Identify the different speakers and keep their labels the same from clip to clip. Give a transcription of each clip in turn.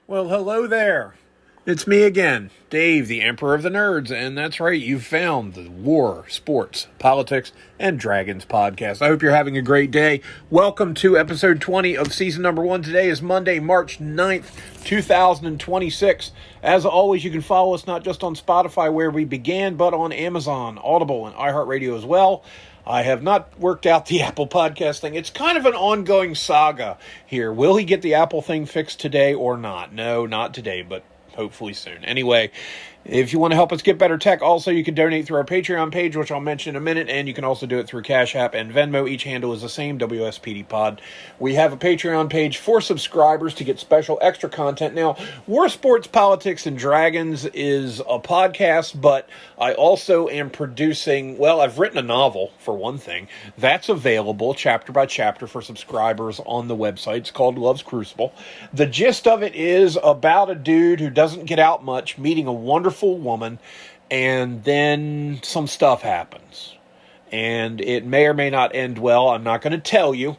Speaker 1: Well, hello there. It's me again, Dave, the Emperor of the Nerds, and that's right, you've found the War, Sports, Politics, and Dragons podcast. I hope you're having a great day. Welcome to episode 20 of season number 1. Today is Monday, March 9th, 2026. As always, you can follow us not just on Spotify, where we began, but on Amazon, Audible, and iHeartRadio as well. I have not worked out the Apple podcast thing. It's kind of an ongoing saga here. Will he get the Apple thing fixed today or not? No, not today, but hopefully soon. Anyway, if you want to help us get better tech, also you can donate through our Patreon page, which I'll mention in a minute, and you can also do it through Cash App and Venmo. Each handle is the same, WSPD Pod. We have a Patreon page for subscribers to get special extra content. Now, War, Sports, Politics, and Dragons is a podcast, but I also am producing, well, I've written a novel, for one thing. That's available chapter by chapter for subscribers on the website. It's called Love's Crucible. The gist of it is about a dude who doesn't get out much, meeting a wonderful woman, and then some stuff happens. And it may or may not end well. I'm not going to tell you,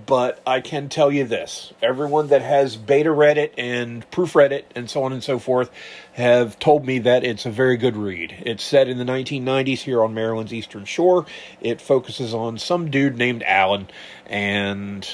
Speaker 1: but I can tell you this. Everyone that has beta read it and proofread it and so on and so forth have told me that it's a very good read. It's set in the 1990s here on Maryland's Eastern Shore. It focuses on some dude named Alan, and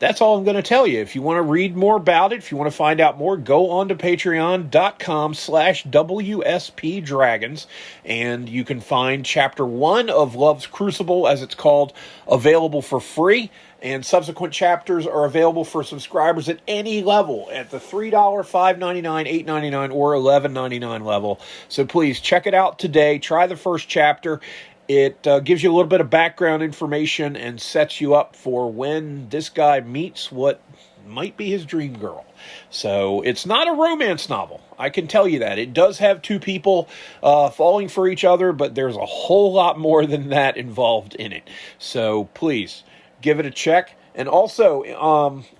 Speaker 1: that's all I'm going to tell you. If you want to read more about it, if you want to find out more, go on to patreon.com/WSP Dragons, and you can find chapter 1 of Love's Crucible, as it's called, available for free, and subsequent chapters are available for subscribers at any level, at the $3, $5.99, $8.99, or $11.99 level. So please check it out today. Try the first chapter. It gives you a little bit of background information and sets you up for when this guy meets what might be his dream girl. So it's not a romance novel. I can tell you that. It does have two people falling for each other, but there's a whole lot more than that involved in it. So please give it a check. And also,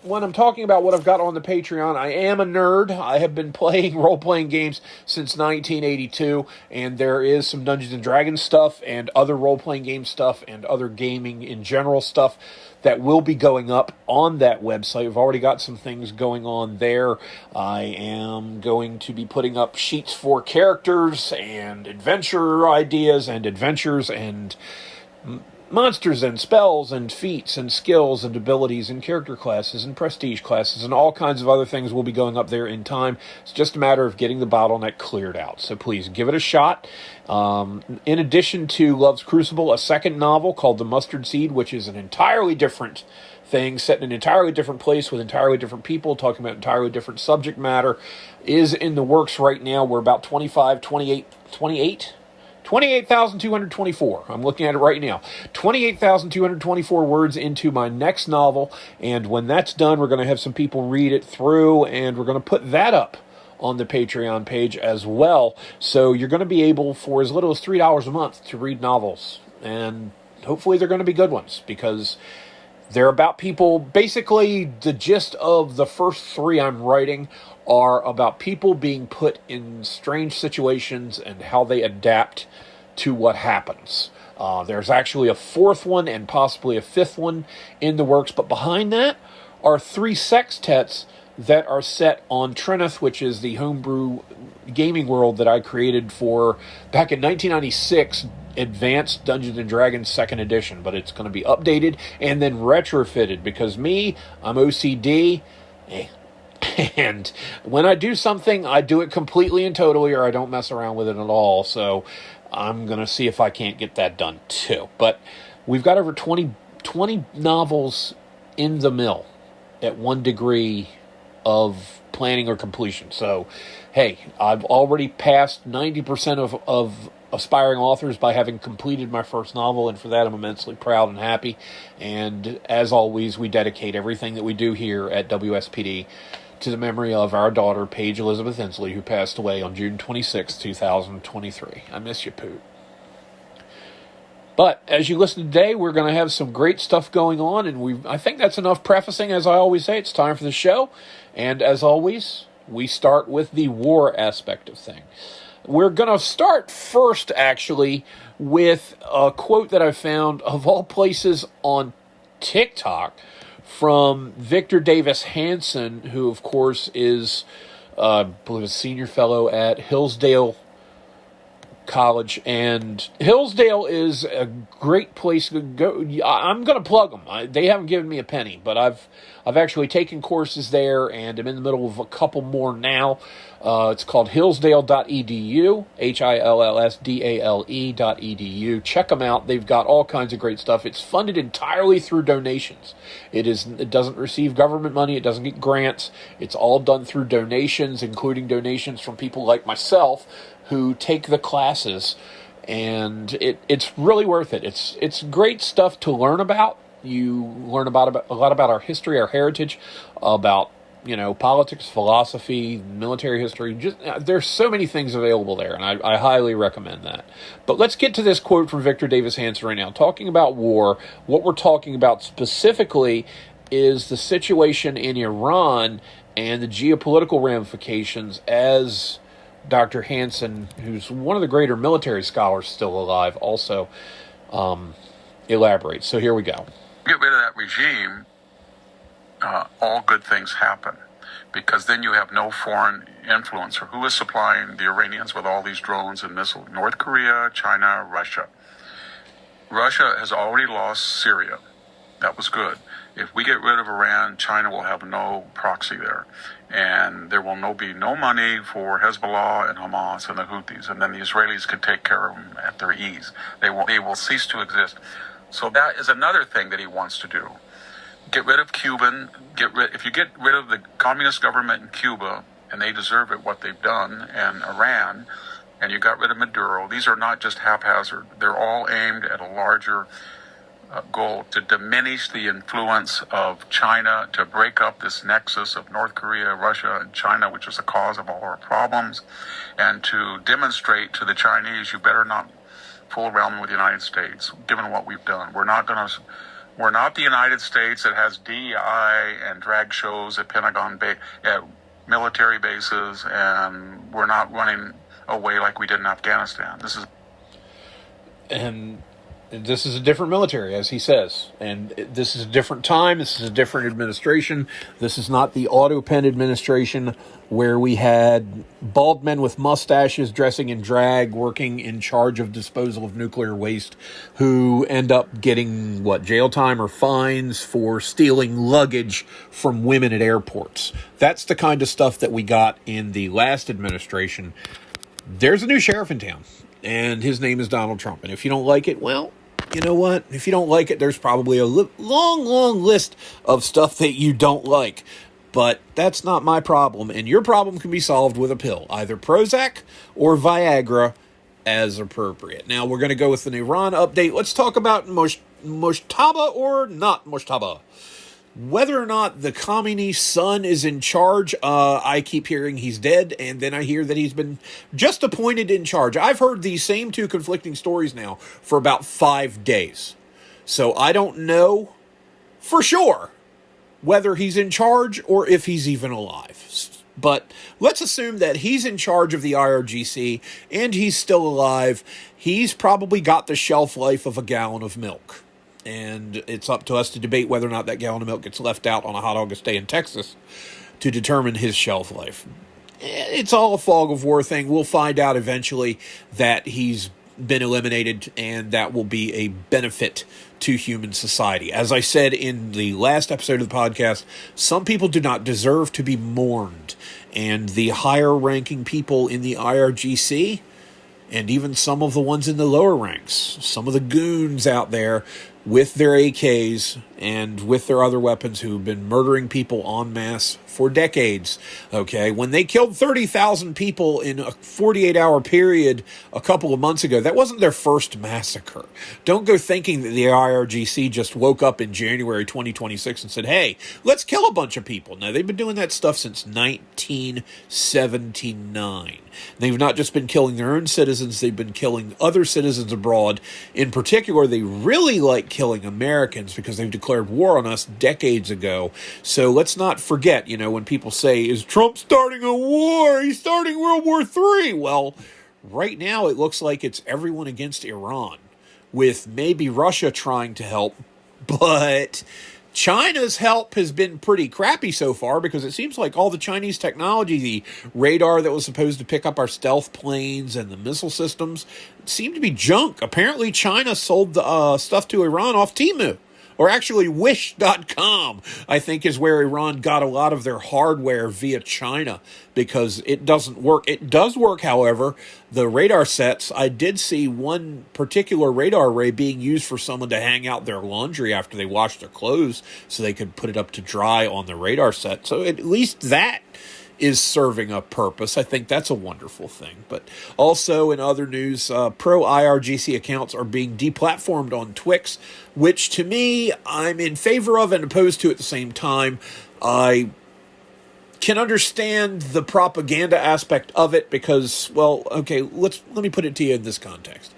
Speaker 1: when I'm talking about what I've got on the Patreon, I am a nerd. I have been playing role-playing games since 1982, and there is some Dungeons & Dragons stuff and other role-playing game stuff and other gaming in general stuff that will be going up on that website. We've already got some things going on there. I am going to be putting up sheets for characters and adventure ideas and adventures and monsters and spells and feats and skills and abilities and character classes and prestige classes and all kinds of other things will be going up there in time. It's just a matter of getting the bottleneck cleared out. So please give it a shot. In addition to Love's Crucible, a second novel called The Mustard Seed, which is an entirely different thing, set in an entirely different place with entirely different people, talking about entirely different subject matter, is in the works right now. We're about 28,224. I'm looking at it right now. 28,224 words into my next novel, and when that's done, we're going to have some people read it through, and we're going to put that up on the Patreon page as well. So you're going to be able, for as little as $3 a month, to read novels, and hopefully they're going to be good ones, because they're about people. Basically, the gist of the first 3 I'm writing are about people being put in strange situations and how they adapt to what happens. There's actually a 4th one and possibly a 5th one in the works, but behind that are 3 sextets that are set on Trinith, which is the homebrew gaming world that I created for back in 1996, Advanced Dungeons & Dragons 2nd Edition, but it's going to be updated and then retrofitted, because I'm OCD, and when I do something, I do it completely and totally, or I don't mess around with it at all. So I'm going to see if I can't get that done too. But we've got over 20 novels in the mill at one degree of planning or completion. So, hey, I've already passed 90% of aspiring authors by having completed my first novel, and for that I'm immensely proud and happy. And as always, we dedicate everything that we do here at WSPD to the memory of our daughter, Paige Elizabeth Inslee, who passed away on June 26, 2023. I miss you, Poot. But as you listen today, we're going to have some great stuff going on, and I think that's enough prefacing. As I always say, it's time for the show. And as always, we start with the war aspect of things. We're going to start first, actually, with a quote that I found, of all places, on TikTok, from Victor Davis Hanson, who, of course, is, I believe, a senior fellow at Hillsdale College. And Hillsdale is a great place to go. I'm going to plug them. They haven't given me a penny, but I've actually taken courses there, and I'm in the middle of a couple more now. It's called hillsdale.edu, HILLSDALE.edu. Check them out. They've got all kinds of great stuff. It's funded entirely through donations. It doesn't receive government money. It doesn't get grants. It's all done through donations, including donations from people like myself who take the classes, and it's really worth it. It's great stuff to learn about. You learn about a lot about our history, our heritage, about politics, philosophy, military history. There's so many things available there, and I highly recommend that. But let's get to this quote from Victor Davis Hanson right now. Talking about war, what we're talking about specifically is the situation in Iran and the geopolitical ramifications, as Dr. Hanson, who's one of the greater military scholars still alive, also elaborates. So here we go.
Speaker 2: Get rid of that regime, all good things happen, because then you have no foreign influence. Or who is supplying the Iranians with all these drones and missiles? North Korea, China, Russia. Russia has already lost Syria. That was good. If we get rid of Iran, China will have no proxy there. And there will be no money for Hezbollah and Hamas and the Houthis. And then the Israelis can take care of them at their ease. They will cease to exist. So that is another thing that he wants to do. Get rid of Cuban. If you get rid of the communist government in Cuba, and they deserve it, what they've done, and Iran, and you got rid of Maduro, these are not just haphazard. They're all aimed at a larger goal to diminish the influence of China, to break up this nexus of North Korea, Russia, and China, which is the cause of all our problems, and to demonstrate to the Chinese, you better not fool around with the United States, given what we've done. We're not the United States that has DEI and drag shows at Pentagon at military bases, and we're not running away like we did in Afghanistan.
Speaker 1: This is a different military, as he says. And this is a different time. This is a different administration. This is not the Auto Pen administration where we had bald men with mustaches dressing in drag working in charge of disposal of nuclear waste who end up getting, jail time or fines for stealing luggage from women at airports. That's the kind of stuff that we got in the last administration. There's a new sheriff in town, and his name is Donald Trump. And if you don't like it, well, you know what? If you don't like it, there's probably a long list of stuff that you don't like. But that's not my problem, and your problem can be solved with a pill, either Prozac or Viagra as appropriate. Now, we're going to go with an Iran update. Let's talk about Mojtaba or not Mojtaba. Whether or not the Khamenei's son is in charge, I keep hearing he's dead, and then I hear that he's been just appointed in charge. I've heard these same two conflicting stories now for about 5 days. So I don't know for sure whether he's in charge or if he's even alive. But let's assume that he's in charge of the IRGC and he's still alive. He's probably got the shelf life of a gallon of milk. And it's up to us to debate whether or not that gallon of milk gets left out on a hot August day in Texas to determine his shelf life. It's all a fog of war thing. We'll find out eventually that he's been eliminated, and that will be a benefit to human society. As I said in the last episode of the podcast, some people do not deserve to be mourned, and the higher-ranking people in the IRGC, and even some of the ones in the lower ranks, some of the goons out there with their AKs and with their other weapons who've been murdering people en masse for decades, okay? When they killed 30,000 people in a 48-hour period a couple of months ago, that wasn't their first massacre. Don't go thinking that the IRGC just woke up in January 2026 and said, hey, let's kill a bunch of people. No, they've been doing that stuff since 1979. They've not just been killing their own citizens, they've been killing other citizens abroad. In particular, they really like killing Americans because they've declared war on us decades ago. So let's not forget, when people say, is Trump starting a war? He's starting World War III. Well, right now it looks like it's everyone against Iran, with maybe Russia trying to help, but China's help has been pretty crappy so far because it seems like all the Chinese technology, the radar that was supposed to pick up our stealth planes and the missile systems, seemed to be junk. Apparently, China sold the stuff to Iran off Temu. Or actually, Wish.com, I think, is where Iran got a lot of their hardware via China because it doesn't work. It does work, however. The radar sets, I did see one particular radar array being used for someone to hang out their laundry after they washed their clothes so they could put it up to dry on the radar set. So at least that is serving a purpose. I think that's a wonderful thing. But also in other news, pro IRGC accounts are being deplatformed on Twix, which to me, I'm in favor of and opposed to at the same time. I can understand the propaganda aspect of it because, well, okay, let me put it to you in this context.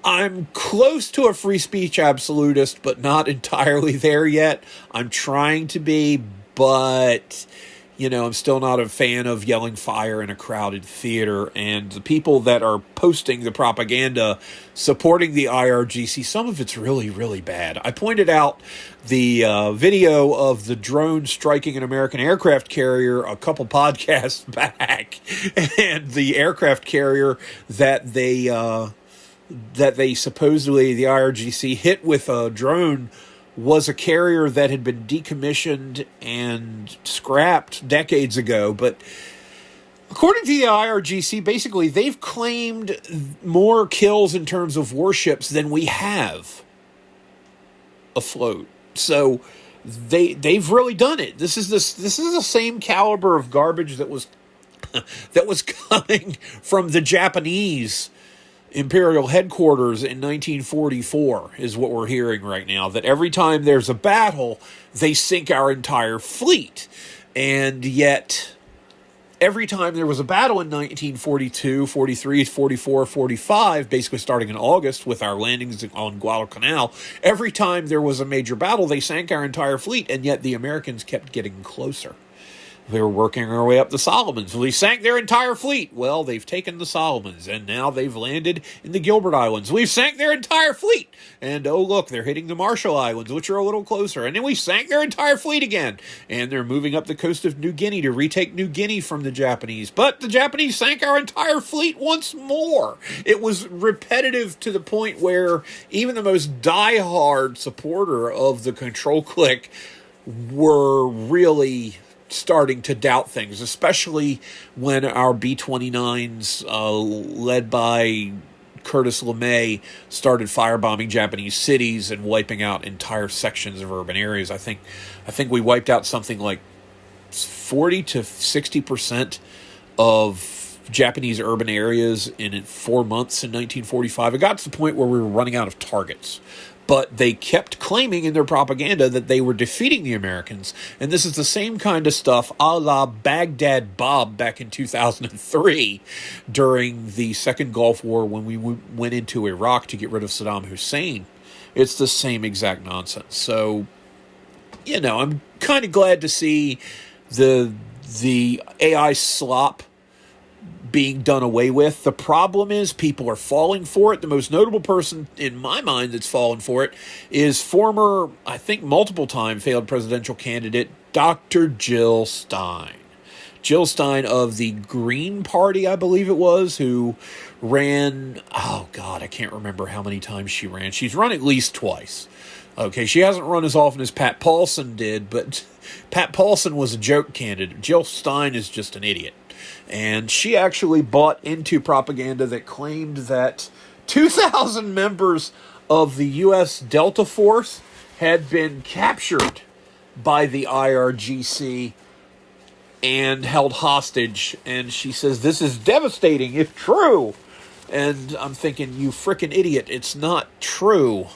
Speaker 1: I'm close to a free speech absolutist, but not entirely there yet. I'm trying to be, but I'm still not a fan of yelling fire in a crowded theater. And the people that are posting the propaganda supporting the IRGC, some of it's really, really bad. I pointed out the video of the drone striking an American aircraft carrier a couple podcasts back. And the aircraft carrier that they supposedly, the IRGC, hit with a drone was a carrier that had been decommissioned and scrapped decades ago. But according to the IRGC, basically, they've claimed more kills in terms of warships than we have afloat. So they've really done it. This is the same caliber of garbage that was coming from the Japanese Imperial headquarters in 1944 is what we're hearing right now, that every time there's a battle, they sink our entire fleet. And yet, every time there was a battle in 1942, 43, 44, 45, basically starting in August with our landings on Guadalcanal, every time there was a major battle, they sank our entire fleet, and yet the Americans kept getting closer. They were working our way up the Solomons. Well, they sank their entire fleet. Well, they've taken the Solomons, and now they've landed in the Gilbert Islands. We've sank their entire fleet. And, oh, look, they're hitting the Marshall Islands, which are a little closer. And then we sank their entire fleet again. And they're moving up the coast of New Guinea to retake New Guinea from the Japanese. But the Japanese sank our entire fleet once more. It was repetitive to the point where even the most diehard supporter of the control clique were really starting to doubt things, especially when our B-29s, led by Curtis LeMay, started firebombing Japanese cities and wiping out entire sections of urban areas. I think we wiped out something like 40 to 60% of Japanese urban areas in 4 months in 1945. It got to the point where we were running out of targets. But they kept claiming in their propaganda that they were defeating the Americans. And this is the same kind of stuff a la Baghdad Bob back in 2003 during the Second Gulf War when we went into Iraq to get rid of Saddam Hussein. It's the same exact nonsense. So, I'm kind of glad to see the AI slop being done away with. The problem is people are falling for it. The most notable person in my mind that's fallen for it is former, I think multiple time failed presidential candidate, Dr. Jill Stein. Jill Stein of the Green Party, I believe it was, who ran, oh God, I can't remember how many times she ran. She's run at least twice. Okay, she hasn't run as often as Pat Paulson did, but Pat Paulson was a joke candidate. Jill Stein is just an idiot. And she actually bought into propaganda that claimed that 2,000 members of the U.S. Delta Force had been captured by the IRGC and held hostage. And she says, this is devastating if true. And I'm thinking, you frickin' idiot, it's not true.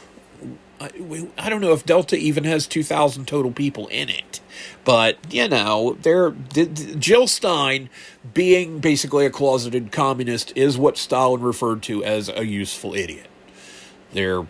Speaker 1: I don't know if Delta even has 2,000 total people in it. But, Jill Stein, being basically a closeted communist, is what Stalin referred to as a useful idiot. They're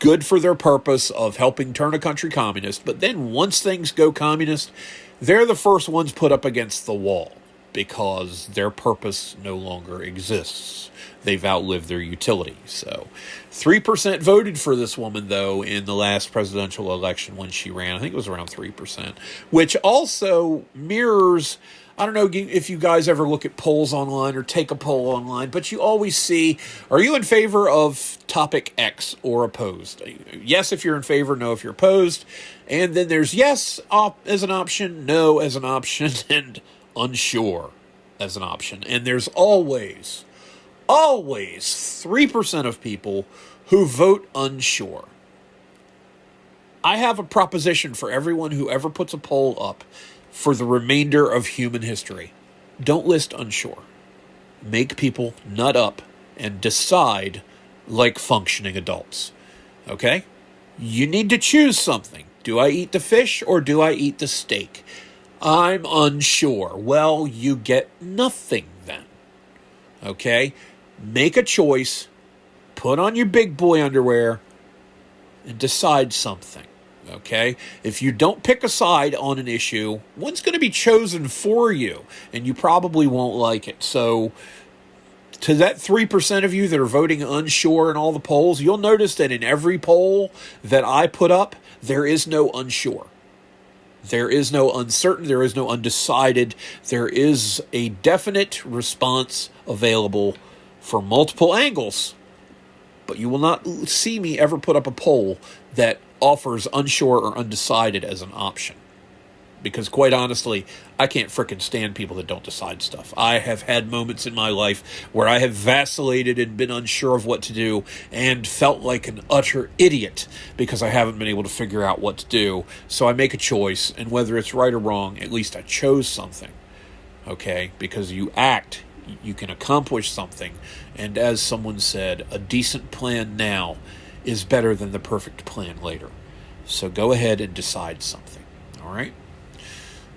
Speaker 1: good for their purpose of helping turn a country communist, but then once things go communist, they're the first ones put up against the wall. because their purpose no longer exists. They've outlived their utility. So 3% voted for this woman, though, in the last presidential election when she ran. I think it was around 3%, which also mirrors, I don't know if you guys ever look at polls online or take a poll online, but you always see, are you in favor of topic X or opposed? Yes if you're in favor, no if you're opposed. And then there's yes as an option, no as an option, and unsure as an option. And there's always 3% of people who vote unsure. I have a proposition for everyone who ever puts a poll up for the remainder of human history. Don't list unsure. Make people nut up and decide like functioning adults. Okay? You need to choose something. Do I eat the fish or do I eat the steak? I'm unsure. Well, you get nothing then. Okay? Make a choice, put on your big boy underwear, and decide something. Okay? If you don't pick a side on an issue, one's going to be chosen for you, and you probably won't like it. So, to that 3% of you that are voting unsure in all the polls, you'll notice that in every poll that I put up, there is no unsure. There is no uncertain, there is no undecided. There is a definite response available for multiple angles, but you will not see me ever put up a poll that offers unsure or undecided as an option. Because quite honestly, I can't frickin' stand people that don't decide stuff. I have had moments in my life where I have vacillated and been unsure of what to do and felt like an utter idiot because I haven't been able to figure out what to do. So I make a choice, and whether it's right or wrong, at least I chose something. Okay? Because you act, you can accomplish something. And as someone said, a decent plan now is better than the perfect plan later. So go ahead and decide something. All right?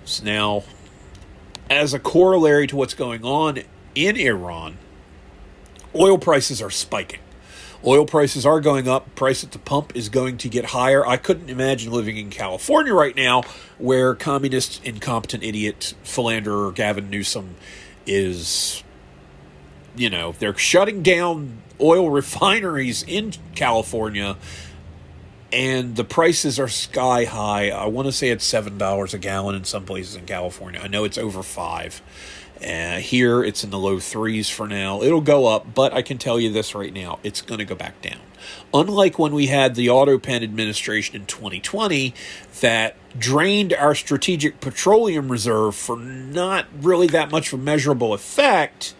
Speaker 1: So now, as a corollary to what's going on in Iran, oil prices are spiking. Oil prices are going up. Price at the pump is going to get higher. I couldn't imagine living in California right now where communist, incompetent idiot, philanderer Gavin Newsom is, they're shutting down oil refineries in California, and the prices are sky high. I want to say it's $7 a gallon in some places in California. I know it's over $5. Here, it's in the low 3s for now. It'll go up, but I can tell you this right now. It's going to go back down. Unlike when we had the auto pen administration in 2020 that drained our strategic petroleum reserve for not really that much of a measurable effect,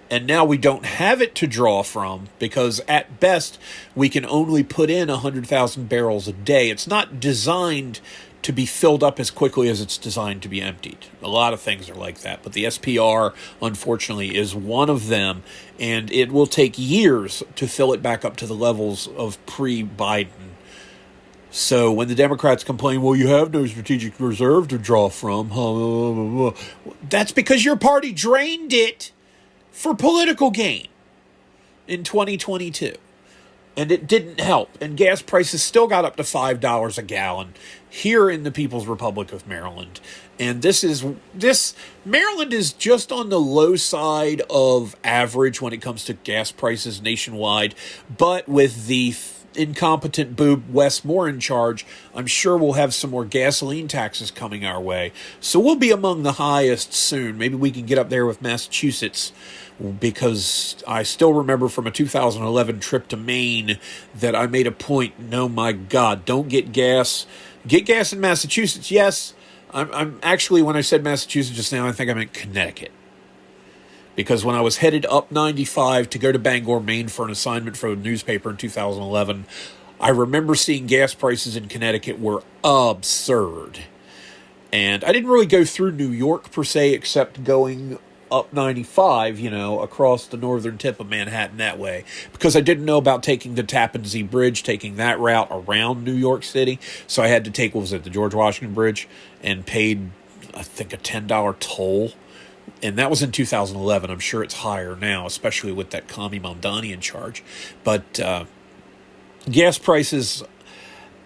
Speaker 1: and now we don't have it to draw from because at best we can only put in 100,000 barrels a day. It's not designed to be filled up as quickly as it's designed to be emptied. A lot of things are like that, but the SPR, unfortunately, is one of them, and it will take years to fill it back up to the levels of pre-Biden. So when the Democrats complain, well, you have no strategic reserve to draw from, that's because your party drained it for political gain in 2022. And it didn't help. And gas prices still got up to $5 a gallon here in the People's Republic of Maryland. And Maryland is just on the low side of average when it comes to gas prices nationwide. But with the incompetent boob Wes Moore in charge, I'm sure we'll have some more gasoline taxes coming our way. So we'll be among the highest soon. Maybe we can get up there with Massachusetts, because I still remember from a 2011 trip to Maine that I made a point, no, my God, don't get gas. Get gas in Massachusetts, yes. I'm actually, when I said Massachusetts just now, I think I meant Connecticut. Because when I was headed up 95 to go to Bangor, Maine for an assignment for a newspaper in 2011, I remember seeing gas prices in Connecticut were absurd. And I didn't really go through New York per se, except going up 95, across the northern tip of Manhattan that way, because I didn't know about taking the Tappan Zee Bridge, taking that route around New York City. So I had to take, the George Washington Bridge, and paid, I think, a $10 toll. And that was in 2011. I'm sure it's higher now, especially with that Kami Mamdani in charge. But gas prices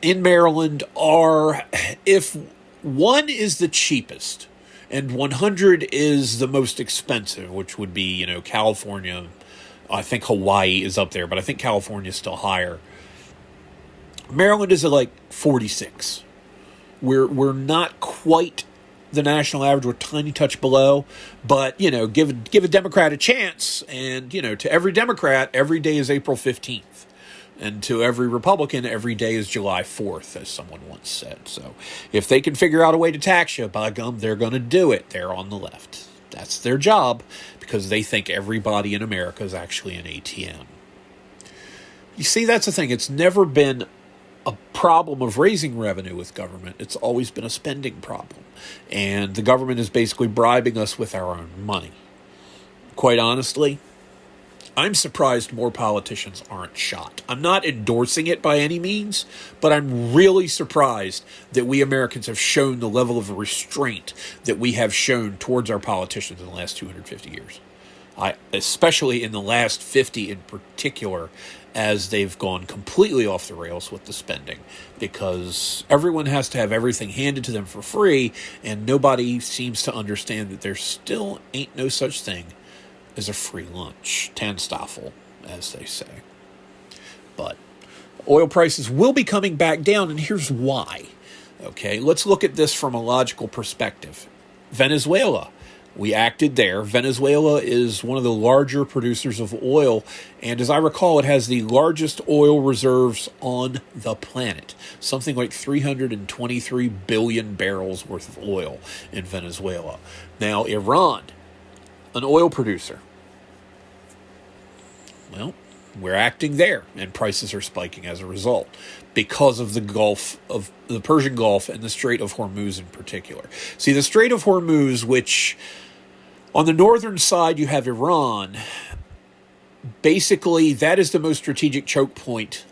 Speaker 1: in Maryland are, if one is the cheapest, and 100 is the most expensive, which would be, California. I think Hawaii is up there, but I think California is still higher. Maryland is at like 46. We're not quite the national average. We're a tiny touch below, but give a Democrat a chance, and to every Democrat, every day is April 15th. And to every Republican, every day is July 4th, as someone once said. So if they can figure out a way to tax you, by gum, they're going to do it. They're on the left. That's their job, because they think everybody in America is actually an ATM. You see, that's the thing. It's never been a problem of raising revenue with government. It's always been a spending problem. And the government is basically bribing us with our own money. Quite honestly, I'm surprised more politicians aren't shot. I'm not endorsing it by any means, but I'm really surprised that we Americans have shown the level of restraint that we have shown towards our politicians in the last 250 years. Especially in the last 50 in particular, as they've gone completely off the rails with the spending, because everyone has to have everything handed to them for free, and nobody seems to understand that there still ain't no such thing as a free lunch. Tannstaffel, as they say. But oil prices will be coming back down, and here's why. Okay, let's look at this from a logical perspective. Venezuela. We acted there. Venezuela is one of the larger producers of oil, and as I recall, it has the largest oil reserves on the planet. Something like 323 billion barrels worth of oil in Venezuela. Now, Iran, an oil producer. Well, we're acting there, and prices are spiking as a result because of the Persian Gulf and the Strait of Hormuz in particular. See, the Strait of Hormuz, which on the northern side you have Iran, basically that is the most strategic choke point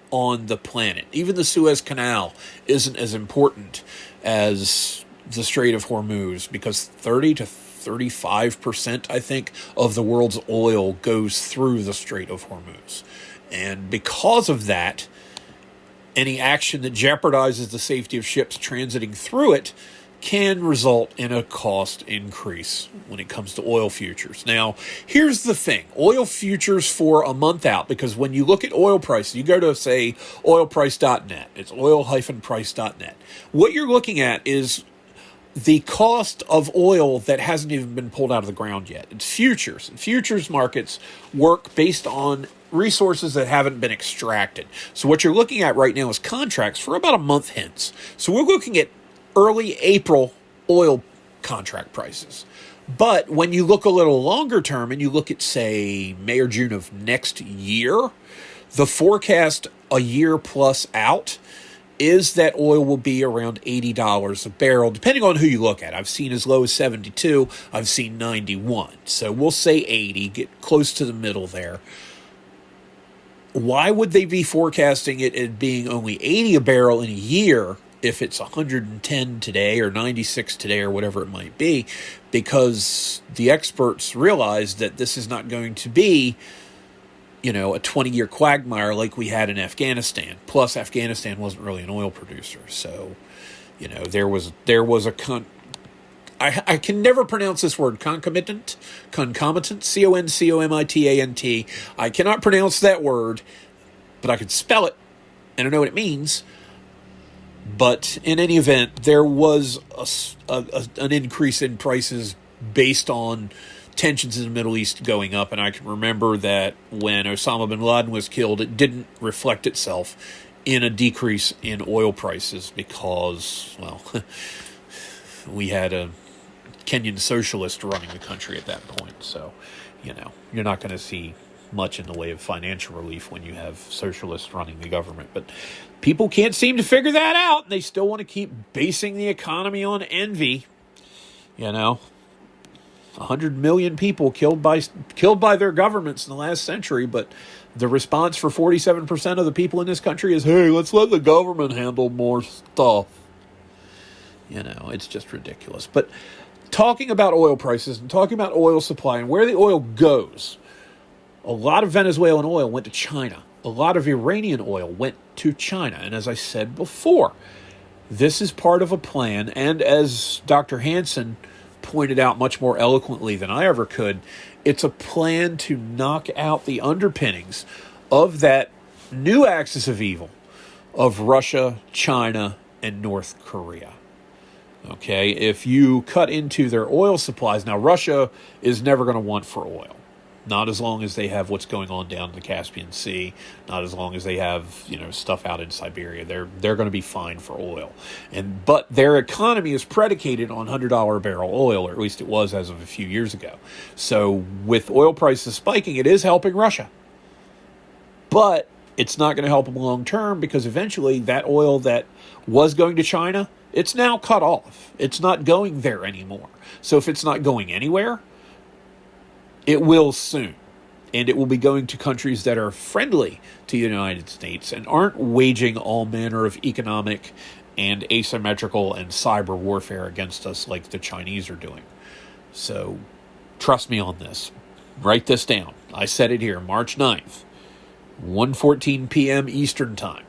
Speaker 1: on the planet. Even the Suez Canal isn't as important as the Strait of Hormuz, because 30 to 35%, I think, of the world's oil goes through the Strait of Hormuz. And because of that, any action that jeopardizes the safety of ships transiting through it can result in a cost increase when it comes to oil futures. Now, here's the thing. Oil futures for a month out, because when you look at oil prices, you go to, say, oilprice.net. It's oil-price.net. What you're looking at is the cost of oil that hasn't even been pulled out of the ground yet. It's futures. And futures markets work based on resources that haven't been extracted. So what you're looking at right now is contracts for about a month hence. So we're looking at early April oil contract prices. But when you look a little longer term and you look at, say, May or June of next year, the forecast a year plus out is that oil will be around $80 a barrel, depending on who you look at. I've seen as low as 72. I've seen 91. So we'll say 80, get close to the middle there. Why would they be forecasting it at being only 80 a barrel in a year if it's 110 today or 96 today or whatever it might be? Because the experts realize that this is not going to be, a 20-year quagmire like we had in Afghanistan. Plus, Afghanistan wasn't really an oil producer. So, there was I can never pronounce this word, concomitant, CONCOMITANT. I cannot pronounce that word, but I can spell it, and I know what it means. But in any event, there was an increase in prices based on tensions in the Middle East going up, and I can remember that when Osama bin Laden was killed, it didn't reflect itself in a decrease in oil prices because, well, we had a Kenyan socialist running the country at that point. So, you're not going to see much in the way of financial relief when you have socialists running the government. But people can't seem to figure that out. They still want to keep basing the economy on envy. 100 million people killed by their governments in the last century, but the response for 47% of the people in this country is, hey, let's let the government handle more stuff. It's just ridiculous. But talking about oil prices and talking about oil supply and where the oil goes, a lot of Venezuelan oil went to China. A lot of Iranian oil went to China. And as I said before, this is part of a plan. And as Dr. Hansen pointed out much more eloquently than I ever could, it's a plan to knock out the underpinnings of that new axis of evil of Russia, China, and North Korea. Okay, if you cut into their oil supplies, now Russia is never going to want for oil. Not as long as they have what's going on down in the Caspian Sea. Not as long as they have, stuff out in Siberia. They're going to be fine for oil. But their economy is predicated on $100 a barrel oil, or at least it was as of a few years ago. So with oil prices spiking, it is helping Russia. But it's not going to help them long term, because eventually that oil that was going to China, it's now cut off. It's not going there anymore. So if it's not going anywhere, it will soon. And it will be going to countries that are friendly to the United States and aren't waging all manner of economic and asymmetrical and cyber warfare against us like the Chinese are doing. So trust me on this. Write this down. I said it here, March 9th, 1:14 p.m. Eastern Time.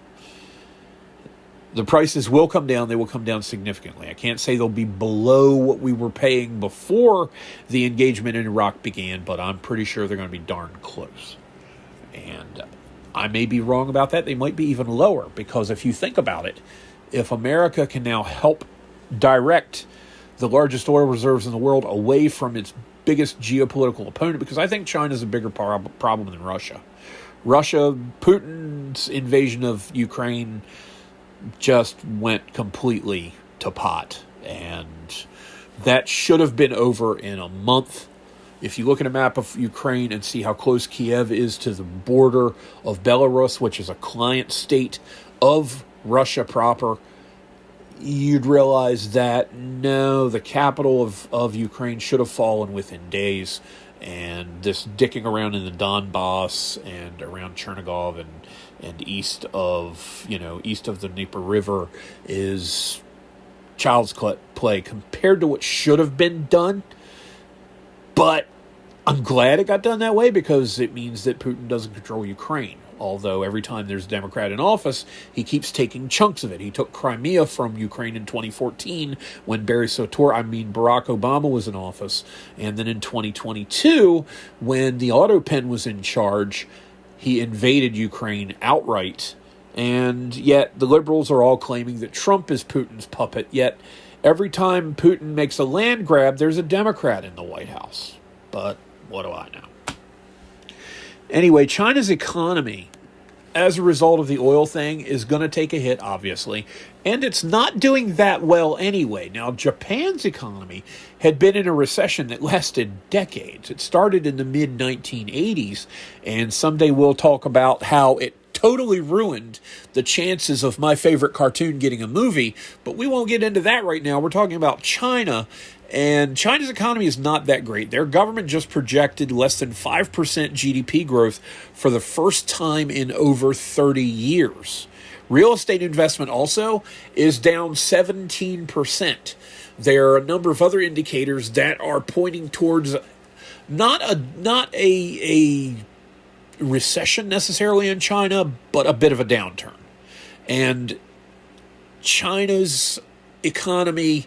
Speaker 1: The prices will come down. They will come down significantly. I can't say they'll be below what we were paying before the engagement in Iraq began, but I'm pretty sure they're going to be darn close. And I may be wrong about that. They might be even lower, because if you think about it, if America can now help direct the largest oil reserves in the world away from its biggest geopolitical opponent, because I think China's a bigger problem than Russia. Putin's invasion of Ukraine just went completely to pot, and that should have been over in a month. If you look at a map of Ukraine and see how close Kiev is to the border of Belarus, which is a client state of Russia proper, you'd realize that no, the capital of Ukraine should have fallen within days. And this dicking around in the Donbass and around Chernigov and east of the Dnieper River is child's play compared to what should have been done. But I'm glad it got done that way, because it means that Putin doesn't control Ukraine. Although every time there's a Democrat in office, he keeps taking chunks of it. He took Crimea from Ukraine in 2014 when Barack Obama was in office. And then in 2022, when the Auto Pen was in charge, he invaded Ukraine outright. And yet the liberals are all claiming that Trump is Putin's puppet. Yet every time Putin makes a land grab, there's a Democrat in the White House. But what do I know? Anyway, China's economy, as a result of the oil thing, is going to take a hit, obviously. And it's not doing that well anyway. Now, Japan's economy had been in a recession that lasted decades. It started in the mid-1980s, and someday we'll talk about how it totally ruined the chances of my favorite cartoon getting a movie, but we won't get into that right now. We're talking about China, and China's economy is not that great. Their government just projected less than 5% GDP growth for the first time in over 30 years. Real estate investment also is down 17%. There are a number of other indicators that are pointing towards not a recession necessarily in China, but a bit of a downturn. And China's economy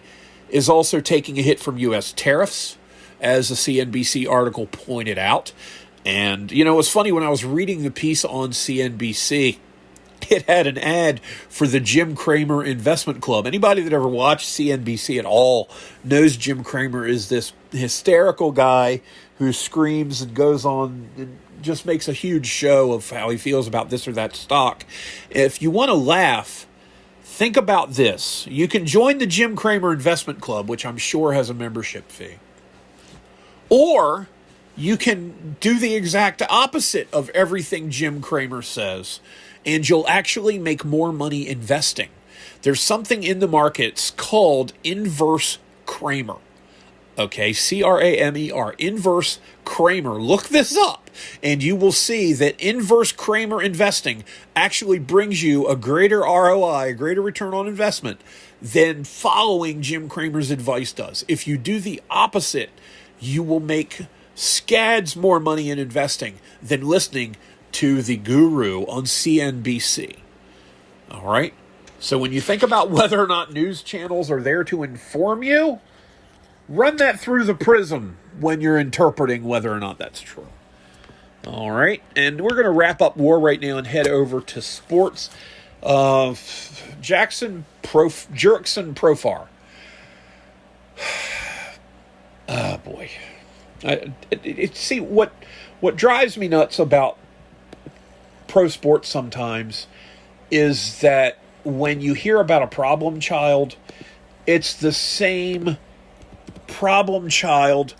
Speaker 1: is also taking a hit from U.S. tariffs, as the CNBC article pointed out. And, it was funny, when I was reading the piece on CNBC, it had an ad for the Jim Cramer Investment Club. Anybody that ever watched CNBC at all knows Jim Cramer is this hysterical guy who screams and goes on and just makes a huge show of how he feels about this or that stock. If you want to laugh, think about this. You can join the Jim Cramer Investment Club, which I'm sure has a membership fee. Or you can do the exact opposite of everything Jim Cramer says, and you'll actually make more money investing. There's something in the markets called inverse Cramer. Okay, Cramer, inverse Cramer. Look this up, and you will see that inverse Cramer investing actually brings you a greater ROI, a greater return on investment, than following Jim Cramer's advice does. If you do the opposite, you will make scads more money in investing than listening to the guru on CNBC. All right? So when you think about whether or not news channels are there to inform you, Run that through the prism when you're interpreting whether or not that's true. All right, and we're going to wrap up war right now and head over to sports. Jerickson Profar. Oh boy, see what drives me nuts about pro sports sometimes is that when you hear about a problem child, it's the same problem child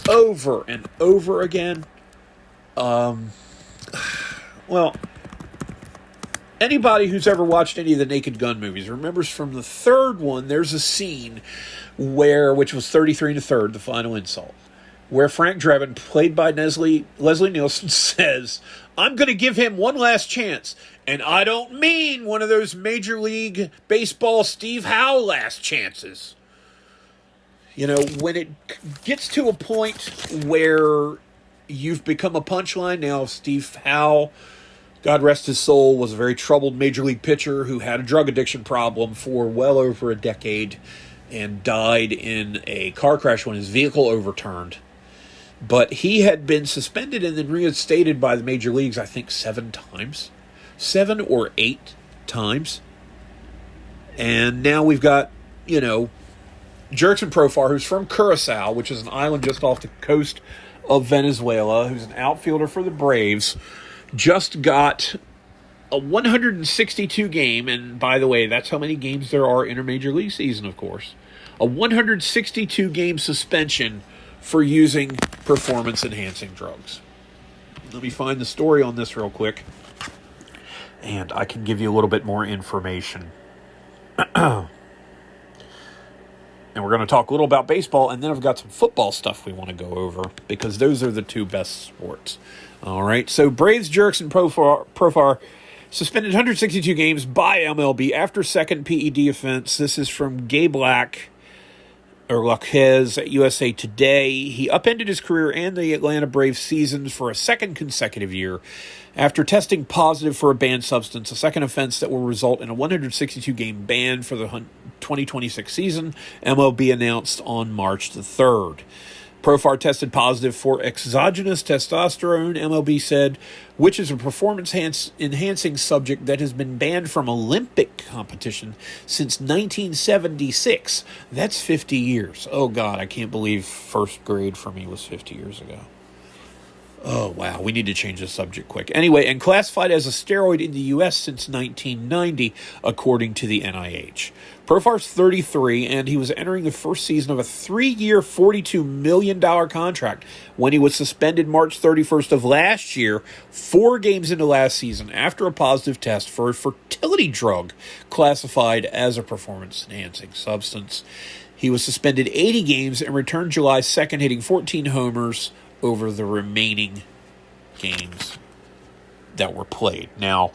Speaker 1: over and over again. Well, anybody who's ever watched any of the Naked Gun movies remembers from the third one, there's a scene which was 33 and a third, the final insult, where Frank Drebin, played by Leslie Nielsen, says, "I'm going to give him one last chance. And I don't mean one of those Major League Baseball Steve Howe last chances." You know, when it gets to a point where you've become a punchline. Now, Steve Howe, God rest his soul, was a very troubled Major League pitcher who had a drug addiction problem for well over a decade and died in a car crash when his vehicle overturned. But he had been suspended and then reinstated by the major leagues, I think, 7 times. 7 or 8 times. And now we've got, Jerickson Profar, who's from Curacao, which is an island just off the coast of Venezuela, who's an outfielder for the Braves, just got a 162 game, and by the way, that's how many games there are in a major league season, of course, a 162 game suspension for using performance-enhancing drugs. Let me find the story on this real quick, and I can give you a little bit more information. And we're going to talk a little about baseball, and then I've got some football stuff we want to go over, because those are the 2 best sports. All right, so Braves Jerickson Profar suspended 162 games by MLB after second PED offense. This is from Gabe Laquez at USA Today. He upended his career and the Atlanta Braves seasons for a second consecutive year after testing positive for a banned substance, a second offense that will result in a 162-game ban for the 2026 season, MLB announced on March the 3rd. Profar tested positive for exogenous testosterone, MLB said, which is a performance-enhancing subject that has been banned from Olympic competition since 1976. That's 50 years. Oh, God, I can't believe first grade for me was 50 years ago. Oh, wow, we need to change the subject quick. Anyway, and classified as a steroid in the U.S. since 1990, according to the NIH. Profar's 33, and he was entering the first season of a 3-year, $42 million contract when he was suspended March 31st of last year, 4 games into last season, after a positive test for a fertility drug classified as a performance-enhancing substance. He was suspended 80 games and returned July 2nd, hitting 14 homers over the remaining games that were played. Now,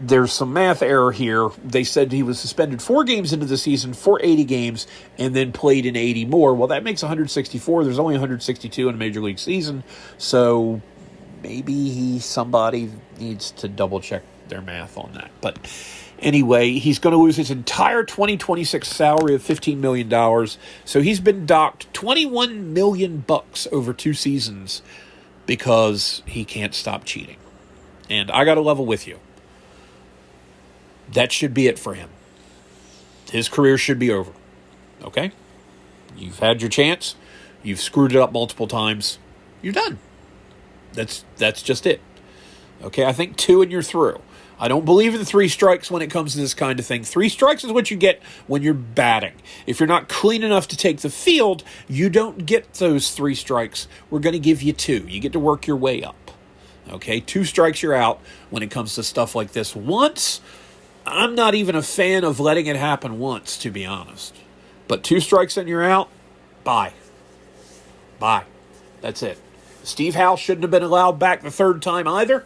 Speaker 1: there's some math error here. They said he was suspended 4 games into the season for 80 games and then played in 80 more. Well, that makes 164. There's only 162 in a major league season, so maybe somebody needs to double-check their math on that. But anyway, he's going to lose his entire 2026 salary of $15 million. So he's been docked $21 million over 2 seasons because he can't stop cheating. And I got to level with you. That should be it for him. His career should be over. Okay? You've had your chance. You've screwed it up multiple times. You're done. That's just it. Okay? I think 2 and you're through. I don't believe in 3 strikes when it comes to this kind of thing. 3 strikes is what you get when you're batting. If you're not clean enough to take the field, you don't get those 3 strikes. We're going to give you 2. You get to work your way up. Okay? 2 strikes, you're out when it comes to stuff like this. Once, I'm not even a fan of letting it happen once, to be honest. But 2 strikes and you're out, bye. Bye. That's it. Steve Howe shouldn't have been allowed back the 3rd time either.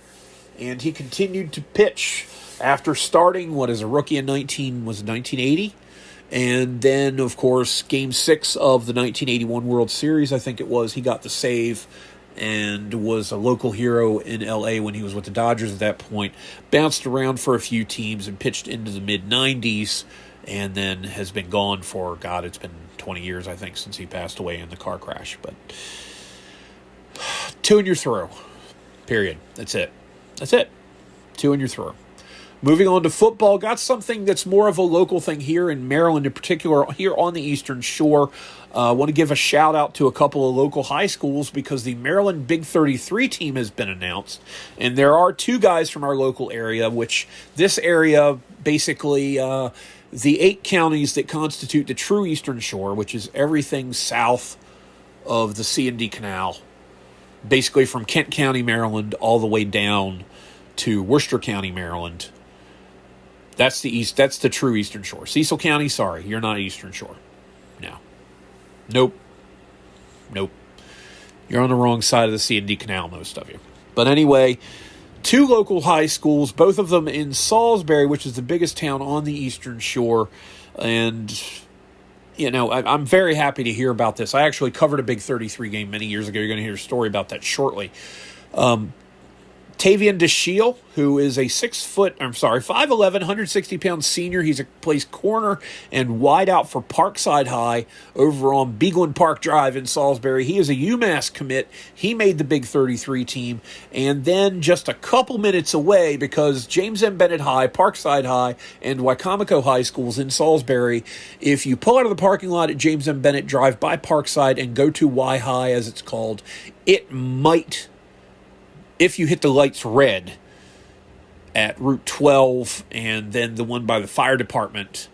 Speaker 1: And he continued to pitch after starting, as a rookie in 1980. And then, of course, Game 6 of the 1981 World Series, I think it was, he got the save and was a local hero in L.A. when he was with the Dodgers at that point. Bounced around for a few teams and pitched into the mid-90s and then has been gone for, God, it's been 20 years, I think, since he passed away in the car crash. But 2 and you're through. Period. That's it. 2 and you're through. Moving on to football, got something that's more of a local thing here in Maryland, in particular here on the Eastern Shore. I want to give a shout out to a couple of local high schools because the Maryland Big 33 team has been announced. And there are 2 guys from our local area, which this area basically, the 8 counties that constitute the true Eastern Shore, which is everything south of the C&D Canal, basically from Kent County, Maryland, all the way down to Worcester County, Maryland. That's the east. That's the true Eastern Shore. Cecil County, sorry, you're not Eastern Shore. No. Nope. You're on the wrong side of the C&D Canal, most of you. But anyway, 2 local high schools, both of them in Salisbury, which is the biggest town on the Eastern Shore. And, I'm very happy to hear about this. I actually covered a Big 33 game many years ago. You're going to hear a story about that shortly. Tavian DeShiel, who is a 5'11", 160-pound senior. Plays corner and wide out for Parkside High over on Beagland Park Drive in Salisbury. He is a UMass commit. He made the Big 33 team. And then just a couple minutes away, because James M. Bennett High, Parkside High, and Wycomico High Schools in Salisbury, if you pull out of the parking lot at James M. Bennett, drive by Parkside, and go to Y High, as it's called, it might... If you hit the lights red at Route 12 and then the one by the fire department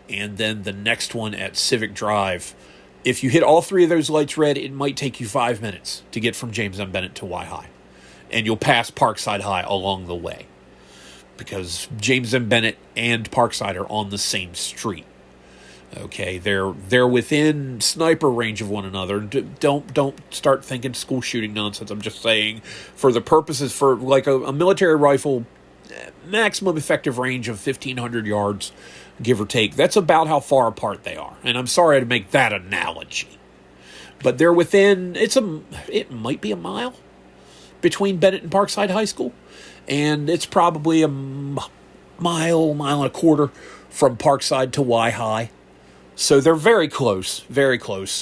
Speaker 1: and then the next one at Civic Drive, if you hit all 3 of those lights red, it might take you 5 minutes to get from James M. Bennett to Y High. And you'll pass Parkside High along the way because James M. Bennett and Parkside are on the same street. Okay, they're within sniper range of one another. Don't start thinking school shooting nonsense. I'm just saying, for the purposes, for like a military rifle, maximum effective range of 1,500 yards, give or take. That's about how far apart they are. And I'm sorry to make that analogy, but they're within. It might be a mile between Bennett and Parkside High School, and it's probably a mile and a quarter from Parkside to Y High. So they're very close,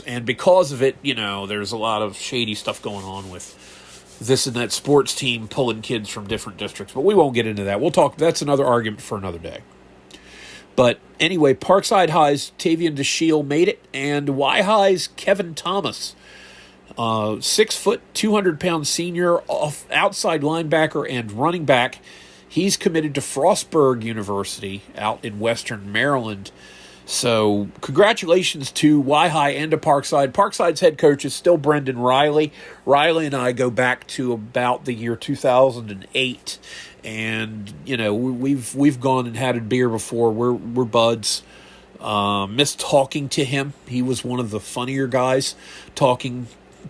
Speaker 1: and because of it, there's a lot of shady stuff going on with this and that sports team pulling kids from different districts, but we won't get into that. We'll talk, that's another argument for another day. But anyway, Parkside High's Tavian DeShiel made it, and Y High's Kevin Thomas, 6 foot, 200-pound senior, outside linebacker and running back. He's committed to Frostburg University out in Western Maryland. So congratulations to Y High and to Parkside. Parkside's head coach is still Brendan Riley. Riley and I go back to about the year 2008, and we've gone and had a beer before. We're buds. Miss talking to him. He was one of the funnier guys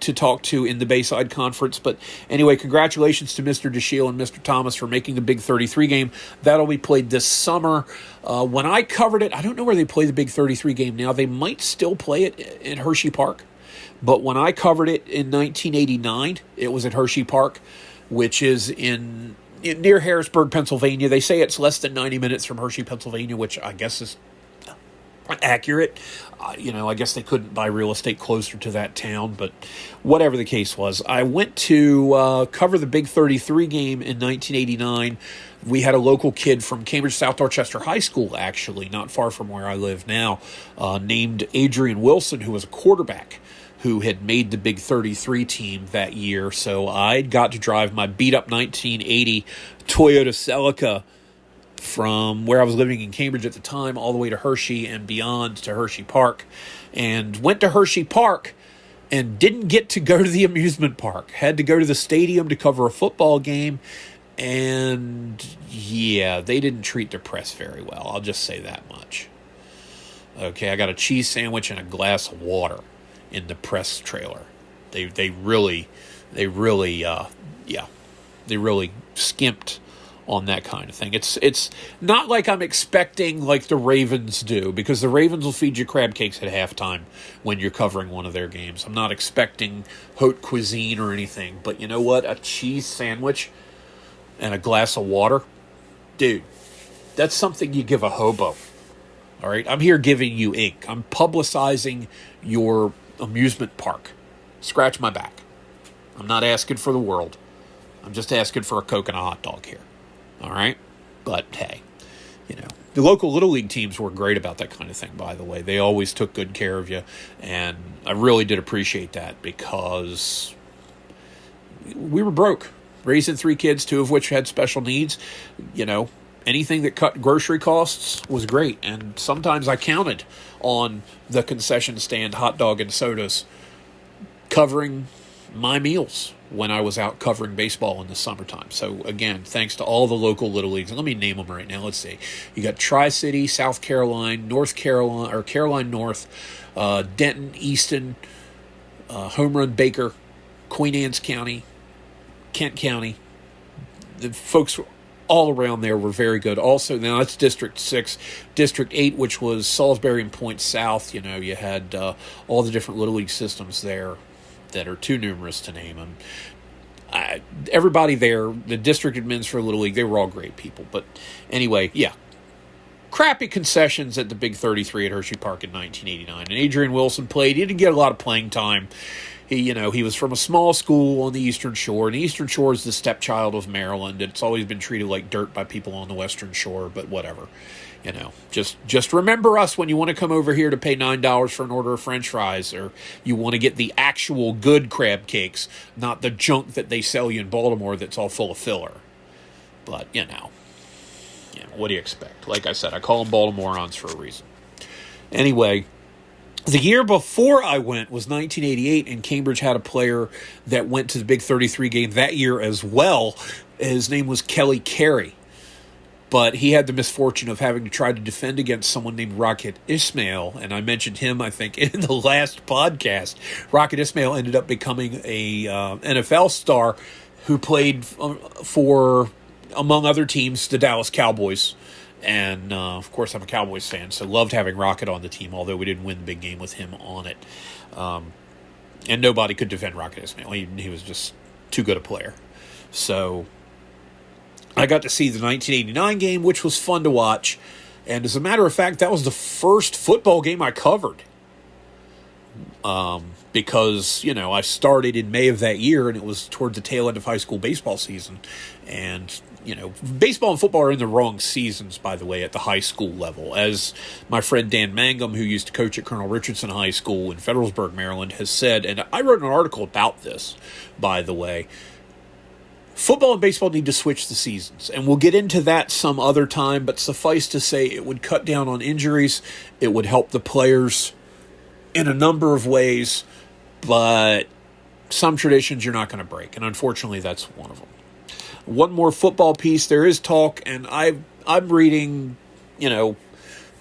Speaker 1: to talk to in the Bayside Conference. But anyway, congratulations to Mr. DeShiel and Mr. Thomas for making the Big 33 game. That'll be played this summer. When I covered it, I don't know where they play the Big 33 game now. They might still play it in Hershey Park. But when I covered it in 1989, it was at Hershey Park, which is near Harrisburg, Pennsylvania. They say it's less than 90 minutes from Hershey, Pennsylvania, which I guess is accurate. I guess they couldn't buy real estate closer to that town, but whatever the case was, I went to cover the Big 33 game in 1989. We had a local kid from Cambridge South Dorchester High School, actually, not far from where I live now, named Adrian Wilson, who was a quarterback who had made the Big 33 team that year. So I got to drive my beat-up 1980 Toyota Celica from where I was living in Cambridge at the time all the way to Hershey and beyond to Hershey Park, and went to Hershey Park and didn't get to go to the amusement park. Had to go to the stadium to cover a football game, and yeah, they didn't treat their press very well. I'll just say that much. Okay, I got a cheese sandwich and a glass of water in the press trailer. They really skimped on that kind of thing. It's not like I'm expecting like the Ravens do, because the Ravens will feed you crab cakes at halftime when you're covering one of their games. I'm not expecting haute cuisine or anything, but you know what? A cheese sandwich and a glass of water, dude, that's something you give a hobo. All right, I'm here giving you ink. I'm publicizing your amusement park. Scratch my back. I'm not asking for the world. I'm just asking for a Coke and a hot dog here. All right? But hey, the local Little League teams were great about that kind of thing, by the way. They always took good care of you, and I really did appreciate that because we were broke. Raising 3 kids, 2 of which had special needs, anything that cut grocery costs was great. And sometimes I counted on the concession stand hot dog and sodas covering my meals when I was out covering baseball in the summertime. So again, thanks to all the local Little Leagues. And let me name them right now. Let's see. You got Tri-City, South Carolina, North Carolina, or Caroline North, Denton, Easton, Home Run Baker, Queen Anne's County, Kent County. The folks all around there were very good. Also, now that's District 6. District 8, which was Salisbury and Point South, you had all the different Little League systems there that are too numerous to name them. Everybody there, the district admins for Little League, they were all great people. But anyway, yeah. Crappy concessions at the Big 33 at Hershey Park in 1989. And Adrian Wilson played. He didn't get a lot of playing time. He was from a small school on the Eastern Shore, and the Eastern Shore is the stepchild of Maryland. It's always been treated like dirt by people on the Western Shore, but whatever. Just remember us when you want to come over here to pay $9 for an order of French fries, or you want to get the actual good crab cakes, not the junk that they sell you in Baltimore that's all full of filler. But, what do you expect? Like I said, I call them Baltimoreans for a reason. Anyway, the year before I went was 1988, and Cambridge had a player that went to the Big 33 game that year as well. His name was Kelly Carey, but he had the misfortune of having to try to defend against someone named Rocket Ismail, and I mentioned him, I think, in the last podcast. Rocket Ismail ended up becoming a NFL star who played for, among other teams, the Dallas Cowboys. And, of course, I'm a Cowboys fan, so loved having Rocket on the team, although we didn't win the big game with him on it. And nobody could defend Rocket Ismail. He was just too good a player. So I got to see the 1989 game, which was fun to watch. And as a matter of fact, that was the first football game I covered. Because, I started in May of that year, and it was toward the tail end of high school baseball season. And baseball and football are in the wrong seasons, by the way, at the high school level. As my friend Dan Mangum, who used to coach at Colonel Richardson High School in Federalsburg, Maryland, has said, and I wrote an article about this, by the way, football and baseball need to switch the seasons. And we'll get into that some other time, but suffice to say, it would cut down on injuries. It would help the players in a number of ways, but some traditions you're not going to break. And unfortunately, that's one of them. One more football piece. There is talk, and I'm reading,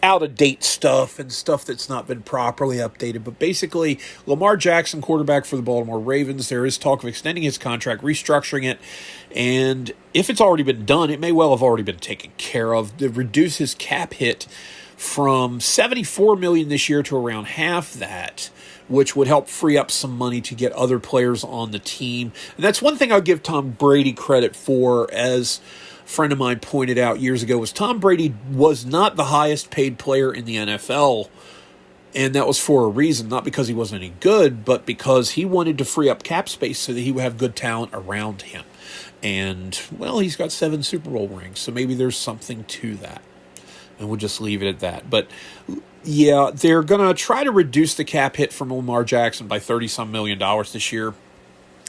Speaker 1: out-of-date stuff and stuff that's not been properly updated. But basically, Lamar Jackson, quarterback for the Baltimore Ravens, there is talk of extending his contract, restructuring it. And if it's already been done, it may well have already been taken care of. To reduce his cap hit from $74 million this year to around half that, which would help free up some money to get other players on the team. And that's one thing I'll give Tom Brady credit for, as a friend of mine pointed out years ago, was Tom Brady was not the highest paid player in the NFL, and that was for a reason, not because he wasn't any good, but because he wanted to free up cap space so that he would have good talent around him. And, well, he's got 7 Super Bowl rings, so maybe there's something to that. And we'll just leave it at that. But yeah, they're going to try to reduce the cap hit from Lamar Jackson by $30-some million this year.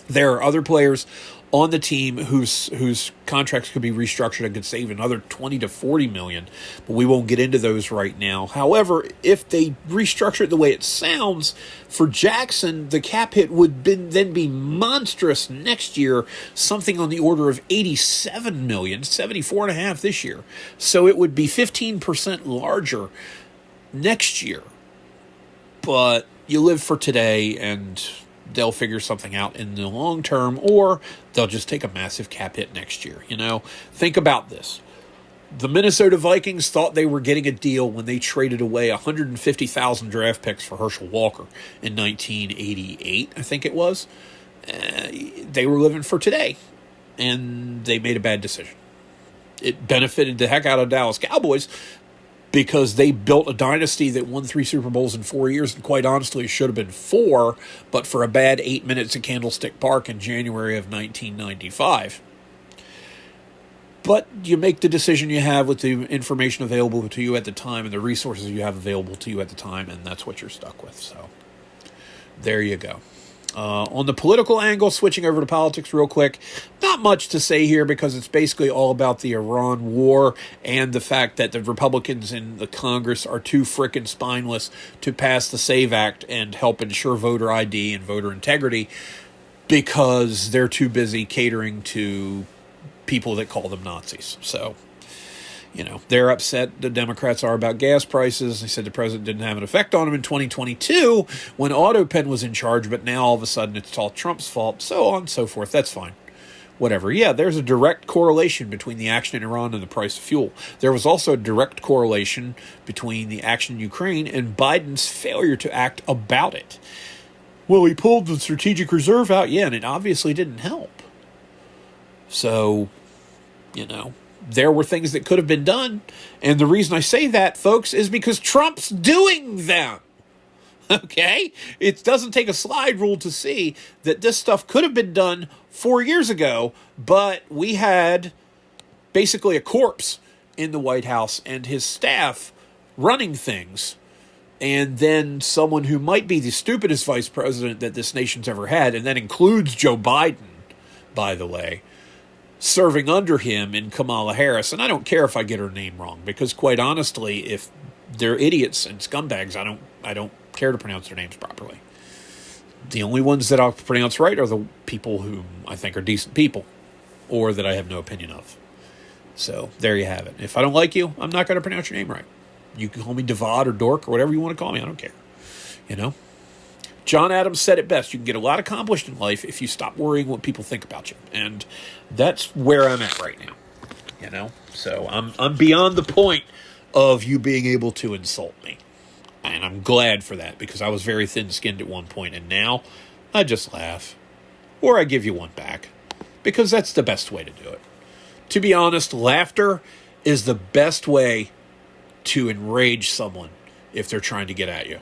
Speaker 1: There are other players on the team whose contracts could be restructured and could save another $20 to $40 million, but we won't get into those right now. However, if they restructure it the way it sounds, for Jackson, the cap hit would then be monstrous next year, something on the order of $87 million, $74.5 this year. So it would be 15% larger next year. But you live for today, and they'll figure something out in the long term, or they'll just take a massive cap hit next year. Think about this. The Minnesota Vikings thought they were getting a deal when they traded away 150,000 draft picks for Herschel Walker in 1988, I think it was. They were living for today, and they made a bad decision. It benefited the heck out of Dallas Cowboys, because they built a dynasty that won 3 Super Bowls in 4 years, and quite honestly, it should have been 4, but for a bad 8 minutes at Candlestick Park in January of 1995. But you make the decision you have with the information available to you at the time and the resources you have available to you at the time, and that's what you're stuck with. So there you go. On the political angle, switching over to politics real quick, not much to say here because it's basically all about the Iran war and the fact that the Republicans in the Congress are too frickin' spineless to pass the SAVE Act and help ensure voter ID and voter integrity because they're too busy catering to people that call them Nazis. So, they're upset, the Democrats are, about gas prices. They said the president didn't have an effect on them in 2022 when AutoPen was in charge, but now all of a sudden it's all Trump's fault, so on and so forth. That's fine. Whatever. Yeah, there's a direct correlation between the action in Iran and the price of fuel. There was also a direct correlation between the action in Ukraine and Biden's failure to act about it. Well, he pulled the strategic reserve out, yeah, and it obviously didn't help. So, there were things that could have been done. And the reason I say that, folks, is because Trump's doing them. Okay? It doesn't take a slide rule to see that this stuff could have been done 4 years ago, but we had basically a corpse in the White House and his staff running things. And then someone who might be the stupidest vice president that this nation's ever had, and that includes Joe Biden, by the way, serving under him in Kamala Harris. And I don't care if I get her name wrong, because quite honestly, if they're idiots and scumbags, I don't care to pronounce their names properly. The only ones that I'll pronounce right are the people whom I think are decent people, or that I have no opinion of. So there you have it. If I don't like you, I'm not going to pronounce your name right. You can call me Devad or Dork or whatever you want to call me. I don't care. John Adams said it best. You can get a lot accomplished in life if you stop worrying what people think about you. And that's where I'm at right now. So I'm beyond the point of you being able to insult me. And I'm glad for that, because I was very thin-skinned at one point, and now I just laugh. Or I give you one back, because that's the best way to do it. To be honest, laughter is the best way to enrage someone if they're trying to get at you.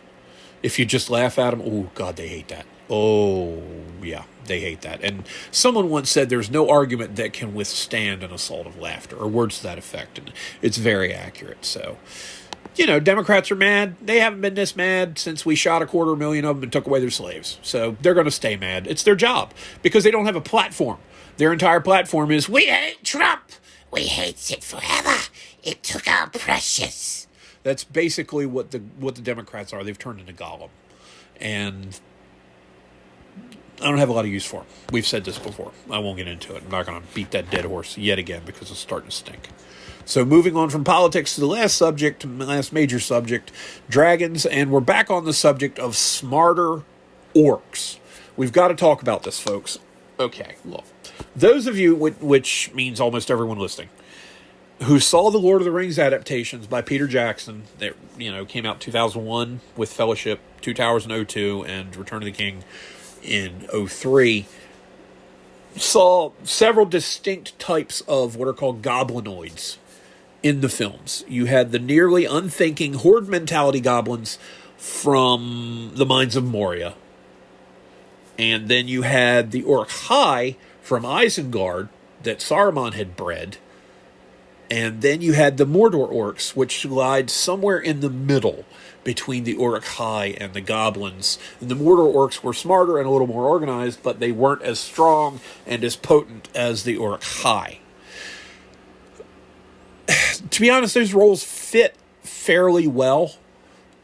Speaker 1: If you just laugh at them, oh, God, they hate that. Oh, yeah, they hate that. And someone once said there's no argument that can withstand an assault of laughter, or words to that effect, and it's very accurate. So, Democrats are mad. They haven't been this mad since we shot 250,000 of them and took away their slaves. So they're going to stay mad. It's their job, because they don't have a platform. Their entire platform is, we hate Trump. We hate it forever. It took our precious. That's basically what the Democrats are. They've turned into Gollum. And I don't have a lot of use for them. We've said this before. I won't get into it. I'm not going to beat that dead horse yet again, because it's starting to stink. So moving on from politics to the last major subject, dragons, and we're back on the subject of smarter orcs. We've got to talk about this, folks. Okay, look. Those of you, which means almost everyone listening, who saw the Lord of the Rings adaptations by Peter Jackson that came out 2001 with Fellowship, Two Towers in 2002, and Return of the King in 2003, saw several distinct types of what are called goblinoids in the films. You had the nearly unthinking horde mentality goblins from the Mines of Moria, and then you had the Uruk-hai from Isengard that Saruman had bred. And then you had the Mordor orcs, which lied somewhere in the middle between the Uruk-hai and the goblins. And the Mordor orcs were smarter and a little more organized, but they weren't as strong and as potent as the Uruk-hai. To be honest, those roles fit fairly well,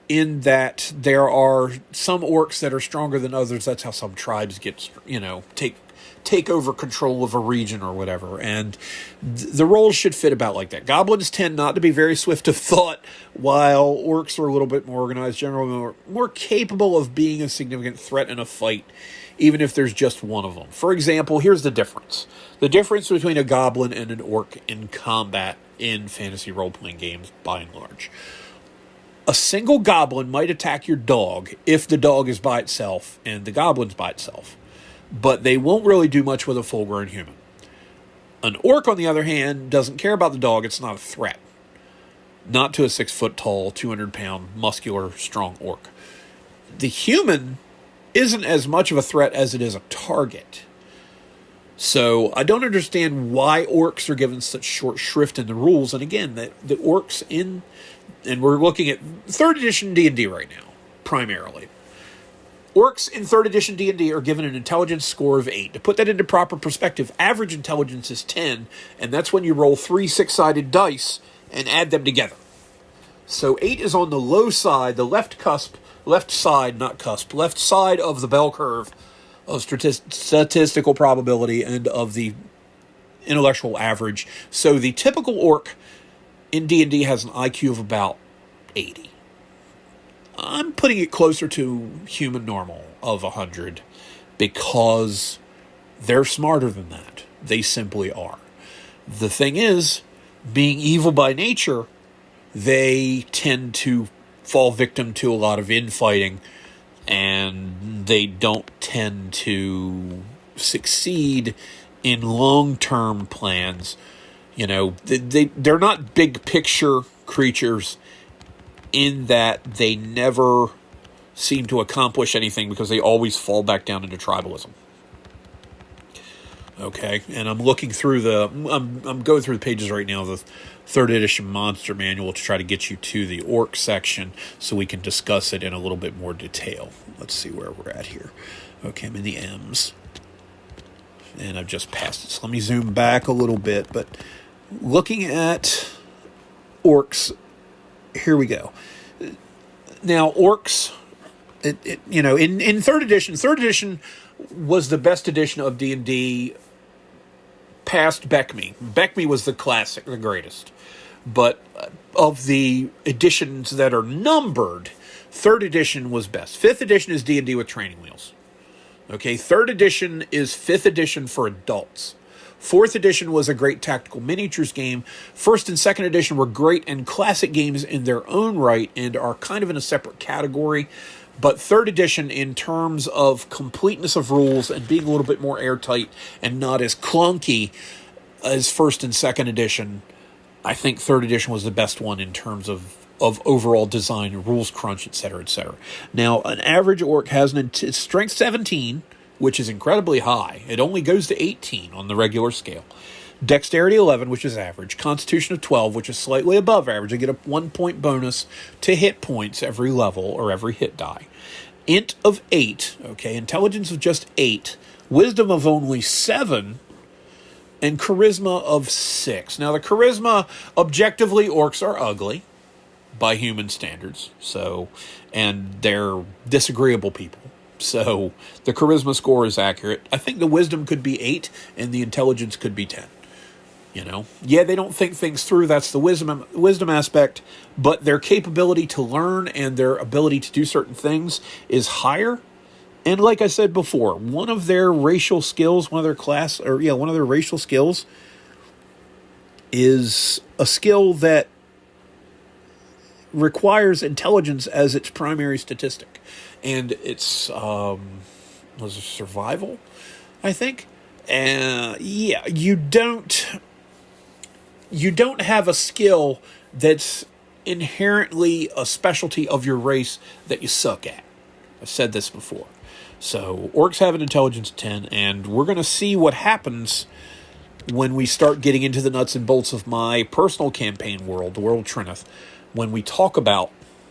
Speaker 1: in that there are some orcs that are stronger than others. That's how some tribes get, take over control of a region or whatever, and the roles should fit about like that. Goblins tend not to be very swift of thought, while orcs are a little bit more organized, generally more capable of being a significant threat in a fight, even if there's just one of them. For example, here's the difference. The difference between a goblin and an orc in combat in fantasy role-playing games, by and large. A single goblin might attack your dog if the dog is by itself and the goblin's by itself, but they won't really do much with a full-grown human. An orc, on the other hand, doesn't care about the dog. It's not a threat. not to a 6-foot tall, 200-pound, muscular, strong orc. The human isn't as much of a threat as it is a target. So I don't understand why orcs are given such short shrift in the rules. And again, the orcs and we're looking at 3rd edition D&D right now, primarily. Orcs in 3rd edition D&D are given an intelligence score of 8. To put that into proper perspective, average intelligence is 10, and that's when you roll 3 6-sided dice and add them together. So 8 is on the low side, the left side of the bell curve of statistical probability and of the intellectual average. So the typical orc in D&D has an IQ of about 80. I'm putting it closer to human normal of 100 because they're smarter than that. They simply are. The thing is, being evil by nature, they tend to fall victim to a lot of infighting, and they don't tend to succeed in long-term plans. You know, they're not big picture creatures in that they never seem to accomplish anything because they always fall back down into tribalism. Okay, and I'm looking through I'm going through the pages right now of the 3rd edition monster manual to try to get you to the orc section so we can discuss it in a little bit more detail. Let's see where we're at here. Okay, I'm in the M's. And I've just passed it. So let me zoom back a little bit. But looking at orcs, here we go. Now, orcs, in 3rd edition was the best edition of D&D past Beckme. Beckme was the classic, the greatest. But of the editions that are numbered, 3rd edition was best. 5th edition is D&D with training wheels. Okay, 3rd edition is 5th edition for adults. 4th edition was a great tactical miniatures game. 1st and 2nd edition were great and classic games in their own right and are kind of in a separate category. But 3rd edition, in terms of completeness of rules and being a little bit more airtight and not as clunky as 1st and 2nd edition, I think 3rd edition was the best one in terms of overall design, rules crunch, etc., etc. Now, an average orc has strength 17, which is incredibly high. It only goes to 18 on the regular scale. Dexterity 11, which is average. Constitution of 12, which is slightly above average. I get a 1-point bonus to hit points every level or every hit die. Int of 8, okay, intelligence of just 8, wisdom of only 7, and charisma of 6. Now, the charisma, objectively, orcs are ugly by human standards, and they're disagreeable people. So the charisma score is accurate. I think the wisdom could be 8 and the intelligence could be 10. Yeah, they don't think things through. That's the wisdom aspect, but their capability to learn and their ability to do certain things is higher. And like I said before, one of their racial skills, one of their racial skills is a skill that requires intelligence as its primary statistic. And it's was it survival, I think. You don't have a skill that's inherently a specialty of your race that you suck at. I've said this before. So orcs have an intelligence of 10, and we're going to see what happens when we start getting into the nuts and bolts of my personal campaign world, the world of Trinith, when we talk about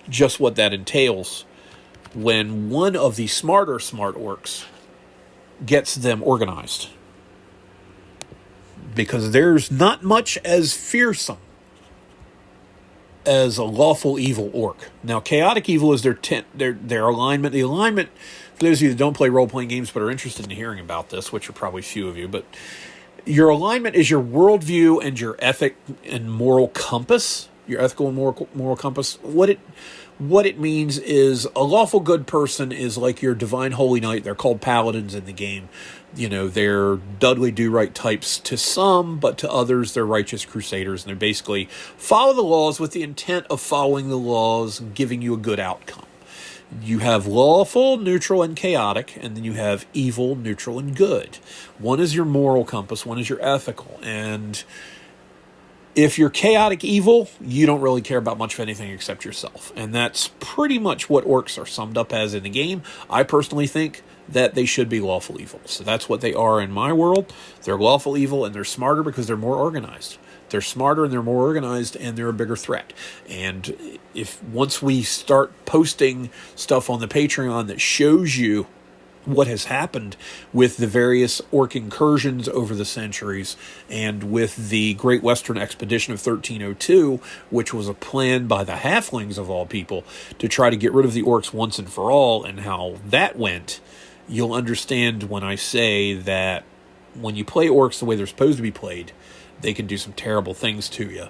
Speaker 1: just what that entails when one of the smart orcs gets them organized. Because there's not much as fearsome as a lawful evil orc. Now, chaotic evil is their alignment. The alignment, for those of you that don't play role-playing games but are interested in hearing about this, which are probably few of you, but your alignment is your worldview and your ethic and moral compass, your ethical and moral compass. What it means is a lawful good person is like your divine holy knight. They're called paladins in the game. They're Dudley Do-Right types to some, but to others, they're righteous crusaders. And they basically follow the laws with the intent of following the laws and giving you a good outcome. You have lawful, neutral, and chaotic, and then you have evil, neutral, and good. One is your moral compass, one is your ethical. And If you're chaotic evil, you don't really care about much of anything except yourself. And that's pretty much what orcs are summed up as in the game. I personally think that they should be lawful evil. So that's what they are in my world. They're lawful evil, and they're smarter because they're more organized. They're smarter and they're more organized, and they're a bigger threat. And if once we start posting stuff on the Patreon that shows you what has happened with the various orc incursions over the centuries, and with the Great Western Expedition of 1302, which was a plan by the halflings of all people to try to get rid of the orcs once and for all, and how that went, you'll understand when I say that when you play orcs the way they're supposed to be played, they can do some terrible things to you,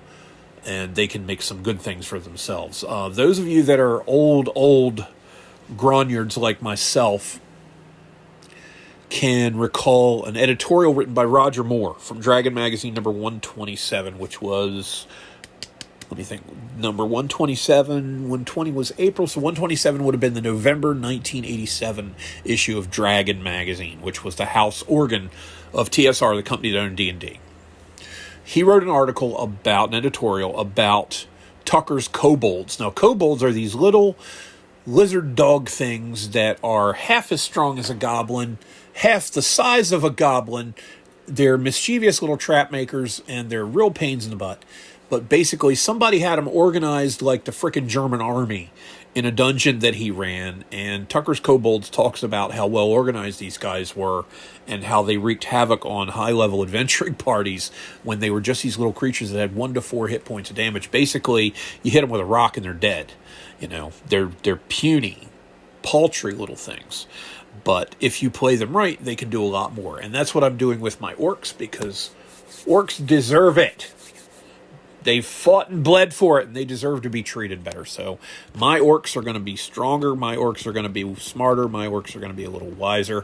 Speaker 1: and they can make some good things for themselves. Those of you that are old grognards like myself can recall an editorial written by Roger Moore from Dragon Magazine number 127, which was, let me think, number 127, 120 was April, so 127 would have been the November 1987 issue of Dragon Magazine, which was the house organ of TSR, the company that owned D&D. He wrote an article about, an editorial about Tucker's kobolds. Now, kobolds are these little lizard dog things that are half as strong as a goblin, half the size of a goblin. They're mischievous little trap makers, and they're real pains in the butt. But basically, somebody had them organized like the frickin' German army in a dungeon that he ran, and Tucker's Kobolds talks about how well organized these guys were and how they wreaked havoc on high-level adventuring parties when they were just these little creatures that had 1 to 4 hit points of damage. Basically, you hit them with a rock and they're dead. You know, they're puny, paltry little things. But if you play them right, they can do a lot more. And that's what I'm doing with my orcs, because orcs deserve it. They fought and bled for it, and they deserve to be treated better. So my orcs are going to be stronger. My orcs are going to be smarter. My orcs are going to be a little wiser.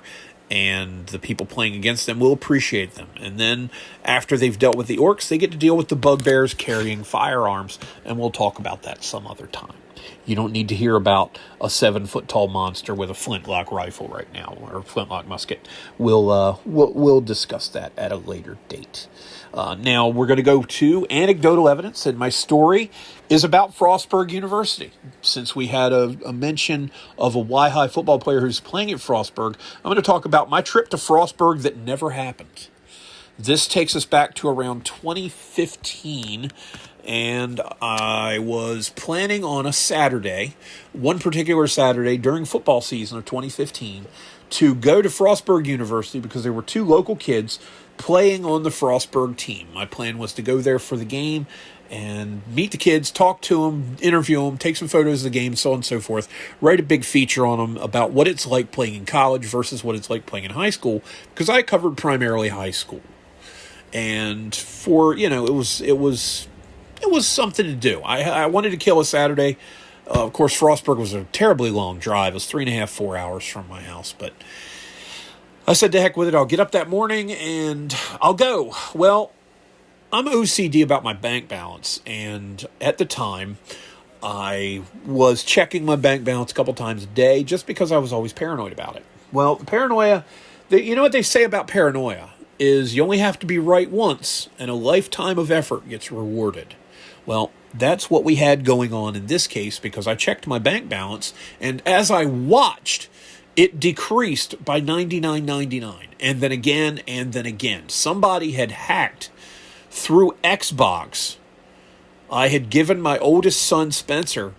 Speaker 1: And the people playing against them will appreciate them. And then after they've dealt with the orcs, they get to deal with the bugbears carrying firearms. And we'll talk about that some other time. You don't need to hear about a 7-foot-tall monster with a flintlock rifle right now, or flintlock musket. We'll discuss that at a later date. Now we're going to go to anecdotal evidence, and my story is about Frostburg University. Since we had a mention of a Y-High football player who's playing at Frostburg, I'm going to talk about my trip to Frostburg that never happened. This takes us back to around 2015, and I was planning on a Saturday, one particular Saturday during football season of 2015, to go to Frostburg University because there were 2 local kids playing on the Frostburg team. My plan was to go there for the game and meet the kids, talk to them, interview them, take some photos of the game, so on and so forth, write a big feature on them about what it's like playing in college versus what it's like playing in high school, because I covered primarily high school. And for, it was something to do. I wanted to kill a Saturday. Of course, Frostburg was a terribly long drive. It was 3.5, 4 hours from my house, but I said, to heck with it. I'll get up that morning and I'll go. Well, I'm OCD about my bank balance, and at the time, I was checking my bank balance a couple times a day just because I was always paranoid about it. Well, the paranoia, you know what they say about paranoia is you only have to be right once, and a lifetime of effort gets rewarded. Well, that's what we had going on in this case, because I checked my bank balance, and as I watched, it decreased by $99.99, and then again, and then again. Somebody had hacked through Xbox. I had given my oldest son, Spencer,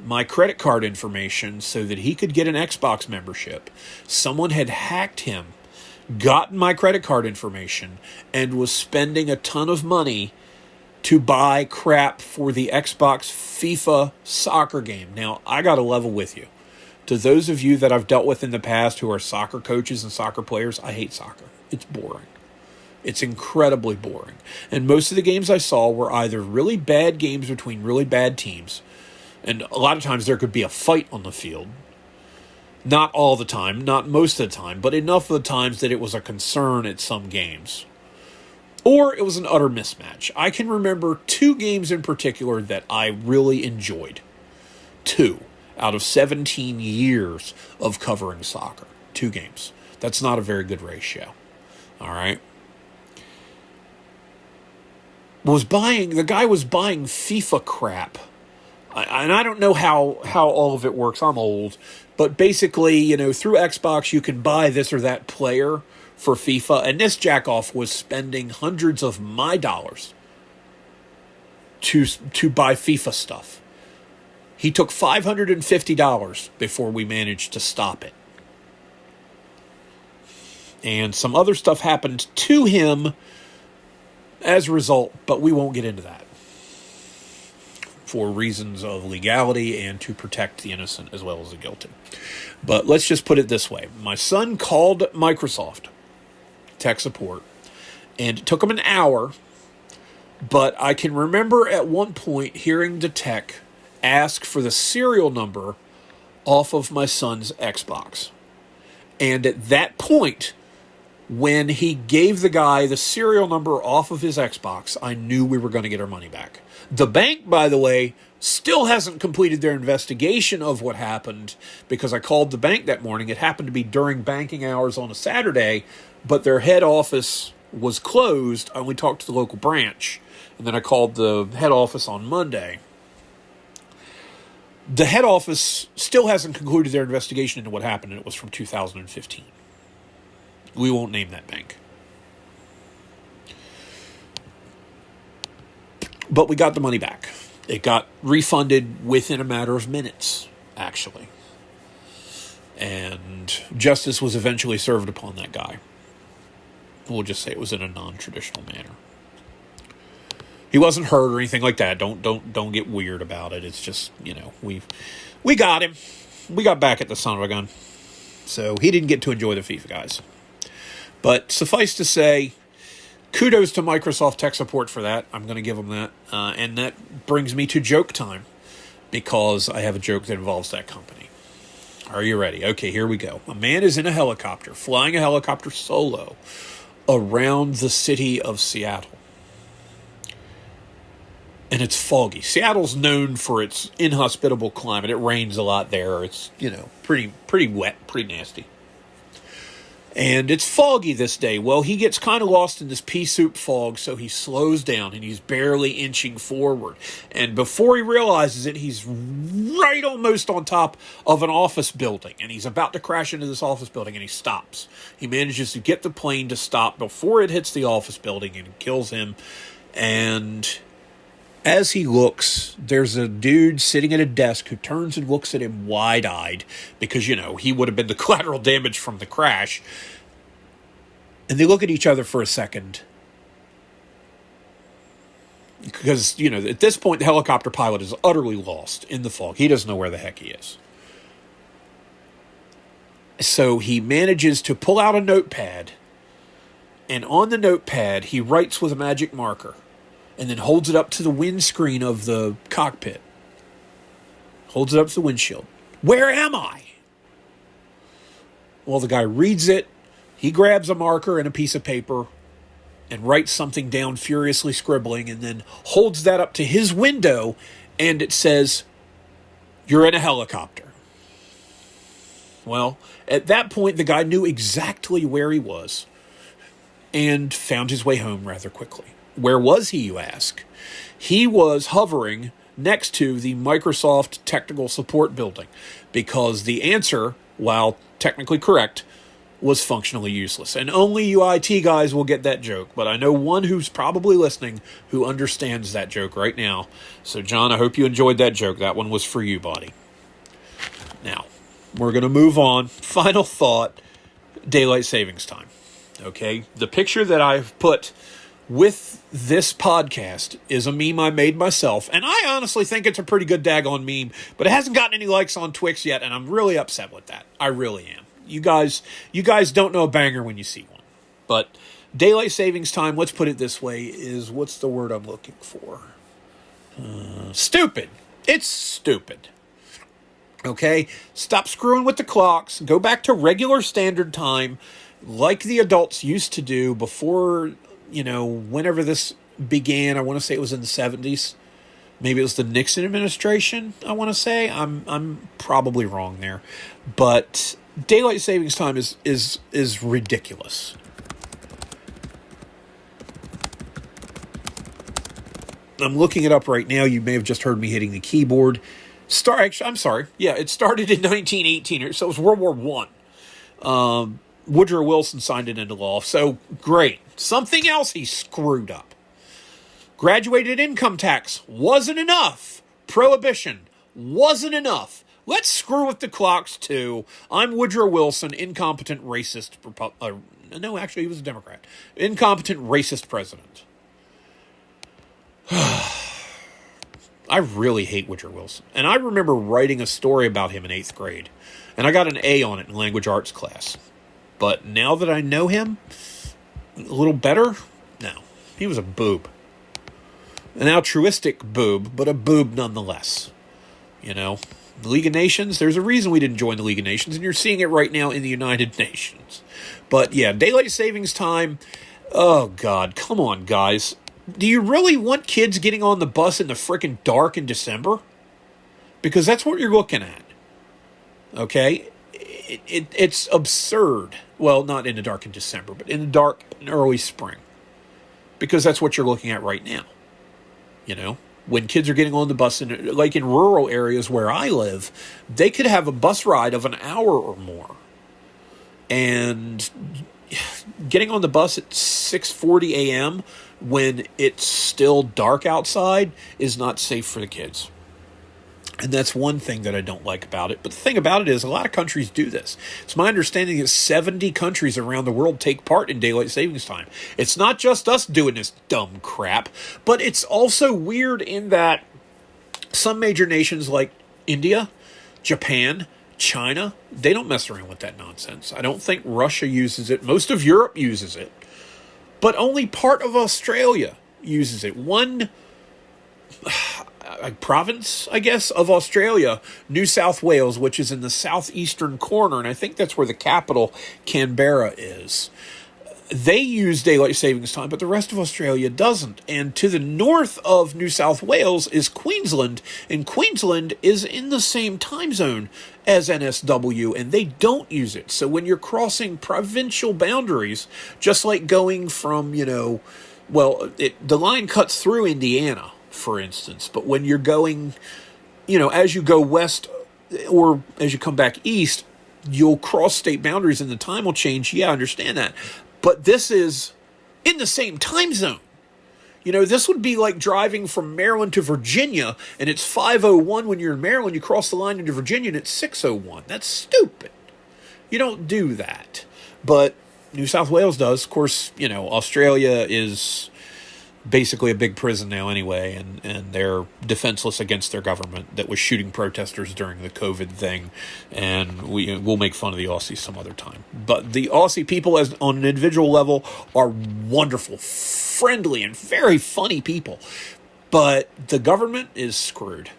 Speaker 1: my credit card information so that he could get an Xbox membership. Someone had hacked him, gotten my credit card information, and was spending a ton of money to buy crap for the Xbox FIFA soccer game. Now, I got to level with you. To those of you that I've dealt with in the past who are soccer coaches and soccer players, I hate soccer. It's boring. It's incredibly boring. And most of the games I saw were either really bad games between really bad teams, and a lot of times there could be a fight on the field. Not all the time, not most of the time, but enough of the times that it was a concern at some games. Or it was an utter mismatch. I can remember 2 games in particular that I really enjoyed. 2 out of 17 years of covering soccer. 2 games. That's not a very good ratio. All right? the guy was buying FIFA crap. And I don't know how all of it works. I'm old. But basically, through Xbox, you can buy this or that player for FIFA. And this jackoff was spending hundreds of my dollars to buy FIFA stuff. He took $550 before we managed to stop it. And some other stuff happened to him as a result, but we won't get into that for reasons of legality and to protect the innocent as well as the guilty. But let's just put it this way. My son called Microsoft tech support, and it took him an hour, but I can remember at one point hearing the tech ask for the serial number off of my son's Xbox. And at that point, when he gave the guy the serial number off of his Xbox, I knew we were going to get our money back. The bank, by the way, still hasn't completed their investigation of what happened, because I called the bank that morning. It happened to be during banking hours on a Saturday, but their head office was closed. I only talked to the local branch, and then I called the head office on Monday. The head office still hasn't concluded their investigation into what happened, and it was from 2015. We won't name that bank. But we got the money back. It got refunded within a matter of minutes, actually. And justice was eventually served upon that guy. We'll just say it was in a non-traditional manner. He wasn't hurt or anything like that. Don't get weird about it. It's just, we got him. We got back at the son of a gun. So he didn't get to enjoy the FIFA, guys. But suffice to say, kudos to Microsoft tech support for that. I'm going to give them that. And that brings me to joke time, because I have a joke that involves that company. Are you ready? Okay, here we go. A man is in a helicopter, flying a helicopter solo around the city of Seattle. And it's foggy. Seattle's known for its inhospitable climate. It rains a lot there. It's, pretty wet, pretty nasty. And it's foggy this day. Well, he gets kind of lost in this pea soup fog, so he slows down, and he's barely inching forward. And before he realizes it, he's right almost on top of an office building, and he's about to crash into this office building, and he stops. He manages to get the plane to stop before it hits the office building and kills him. And as he looks, there's a dude sitting at a desk who turns and looks at him wide-eyed, because, he would have been the collateral damage from the crash. And they look at each other for a second. Because, at this point, the helicopter pilot is utterly lost in the fog. He doesn't know where the heck he is. So he manages to pull out a notepad, and on the notepad, he writes with a magic marker, and then holds it up to the windscreen of the cockpit. Holds it up to the windshield. Where am I? Well, the guy reads it. He grabs a marker and a piece of paper and writes something down, furiously scribbling, and then holds that up to his window, and it says, "You're in a helicopter." Well, at that point, the guy knew exactly where he was and found his way home rather quickly. Where was he, you ask? He was hovering next to the Microsoft Technical Support building, because the answer, while technically correct, was functionally useless. And only you IT guys will get that joke, but I know one who's probably listening who understands that joke right now. So, John, I hope you enjoyed that joke. That one was for you, buddy. Now, we're going to move on. Final thought, daylight savings time. Okay? The picture that I've put with this podcast is a meme I made myself, and I honestly think it's a pretty good daggone meme, but it hasn't gotten any likes on Twix yet, and I'm really upset with that. I really am. You guys don't know a banger when you see one. But daylight savings time, let's put it this way, is, what's the word I'm looking for? Stupid. It's stupid. Okay? Stop screwing with the clocks. Go back to regular standard time, like the adults used to do before, whenever this began. I want to say it was in the 70s. Maybe it was the Nixon administration, I want to say. I'm probably wrong there. But daylight savings time is ridiculous. I'm looking it up right now. You may have just heard me hitting the keyboard. I'm sorry. Yeah, it started in 1918, so it was World War I. Woodrow Wilson signed it into law. So, great. Something else he screwed up. Graduated income tax wasn't enough. Prohibition wasn't enough. Let's screw with the clocks, too. I'm Woodrow Wilson, incompetent racist... no, actually, he was a Democrat. Incompetent racist president. I really hate Woodrow Wilson. And I remember writing a story about him in 8th grade. And I got an A on it in language arts class. But now that I know him a little better, no. He was a boob. An altruistic boob, but a boob nonetheless. You know? The League of Nations, there's a reason we didn't join the League of Nations, and you're seeing it right now in the United Nations. But yeah, daylight savings time, oh God, come on, guys. Do you really want kids getting on the bus in the frickin' dark in December? Because that's what you're looking at. Okay? It's absurd. Well, not in the dark in December, but in the dark in early spring. Because that's what you're looking at right now. You know? When kids are getting on the bus, like in rural areas where I live, they could have a bus ride of an hour or more. And getting on the bus at 6:40 a.m. when it's still dark outside is not safe for the kids. And that's one thing that I don't like about it. But the thing about it is a lot of countries do this. It's my understanding that 70 countries around the world take part in daylight savings time. It's not just us doing this dumb crap, but it's also weird in that some major nations like India, Japan, China, they don't mess around with that nonsense. I don't think Russia uses it. Most of Europe uses it. But only part of Australia uses it. One province, I guess, of Australia, New South Wales, which is in the southeastern corner, and I think that's where the capital, Canberra, is. They use daylight savings time, but the rest of Australia doesn't. And to the north of New South Wales is Queensland, and Queensland is in the same time zone as NSW, and they don't use it. So when you're crossing provincial boundaries, just like going from, the line cuts through Indiana, for instance, but when you're going, as you go west or as you come back east, you'll cross state boundaries and the time will change. Yeah, I understand that. But this is in the same time zone. This would be like driving from Maryland to Virginia, and it's 5:01 when you're in Maryland. You cross the line into Virginia, and it's 6:01. That's stupid. You don't do that. But New South Wales does. Of course, Australia is basically a big prison now anyway, and they're defenseless against their government that was shooting protesters during the COVID thing, and we'll make fun of the Aussies some other time. But the Aussie people, as on an individual level, are wonderful, friendly, and very funny people. But the government is screwed.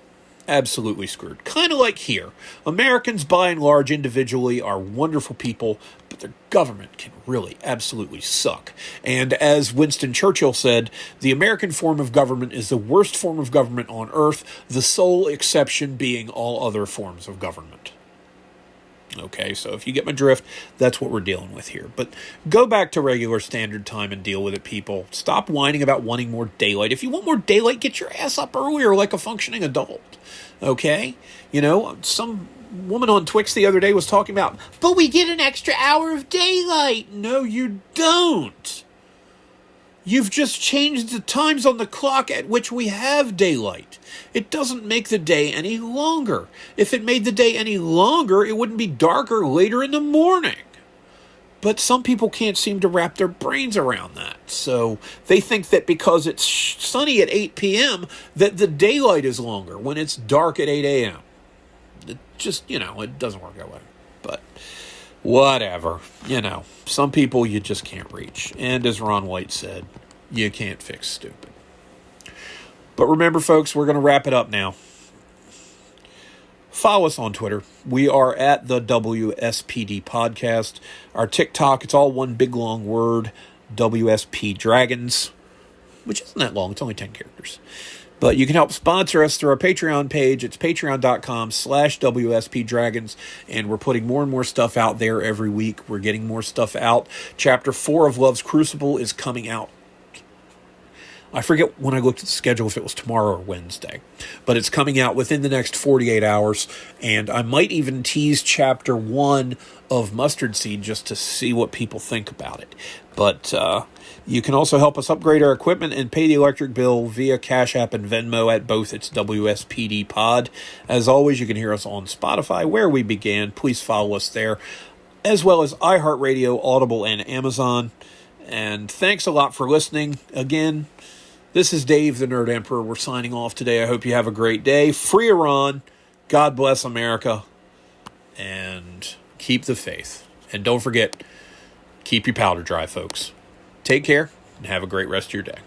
Speaker 1: Absolutely screwed. Kind of like here. Americans, by and large, individually, are wonderful people, but their government can really absolutely suck. And as Winston Churchill said, the American form of government is the worst form of government on earth, the sole exception being all other forms of government. Okay, so if you get my drift, that's what we're dealing with here. But go back to regular standard time and deal with it, people. Stop whining about wanting more daylight. If you want more daylight, get your ass up earlier like a functioning adult. Okay? Some woman on Twix the other day was talking about, but we get an extra hour of daylight. No, you don't. You've just changed the times on the clock at which we have daylight. It doesn't make the day any longer. If it made the day any longer, it wouldn't be darker later in the morning. But some people can't seem to wrap their brains around that. So they think that because it's sunny at 8 p.m., that the daylight is longer when it's dark at 8 a.m. It just, it doesn't work that way. But whatever. Some people you just can't reach. And as Ron White said, you can't fix stupid. But remember, folks, we're going to wrap it up now. Follow us on Twitter. We are at the WSPD Podcast. Our TikTok, it's all one big long word, WSP Dragons, which isn't that long. It's only 10 characters. But you can help sponsor us through our Patreon page. It's patreon.com/WSP Dragons. And we're putting more and more stuff out there every week. We're getting more stuff out. Chapter 4 of Love's Crucible is coming out I forget when I looked at the schedule if it was tomorrow or Wednesday, but it's coming out within the next 48 hours, and I might even tease chapter 1 of Mustard Seed just to see what people think about it. But you can also help us upgrade our equipment and pay the electric bill via Cash App and Venmo at both. It's WSPD Pod. As always, you can hear us on Spotify, where we began. Please follow us there, as well as iHeartRadio, Audible, and Amazon. And thanks a lot for listening. Again, this is Dave, the Nerd Emperor. We're signing off today. I hope you have a great day. Free Iran. God bless America. And keep the faith. And don't forget, keep your powder dry, folks. Take care and have a great rest of your day.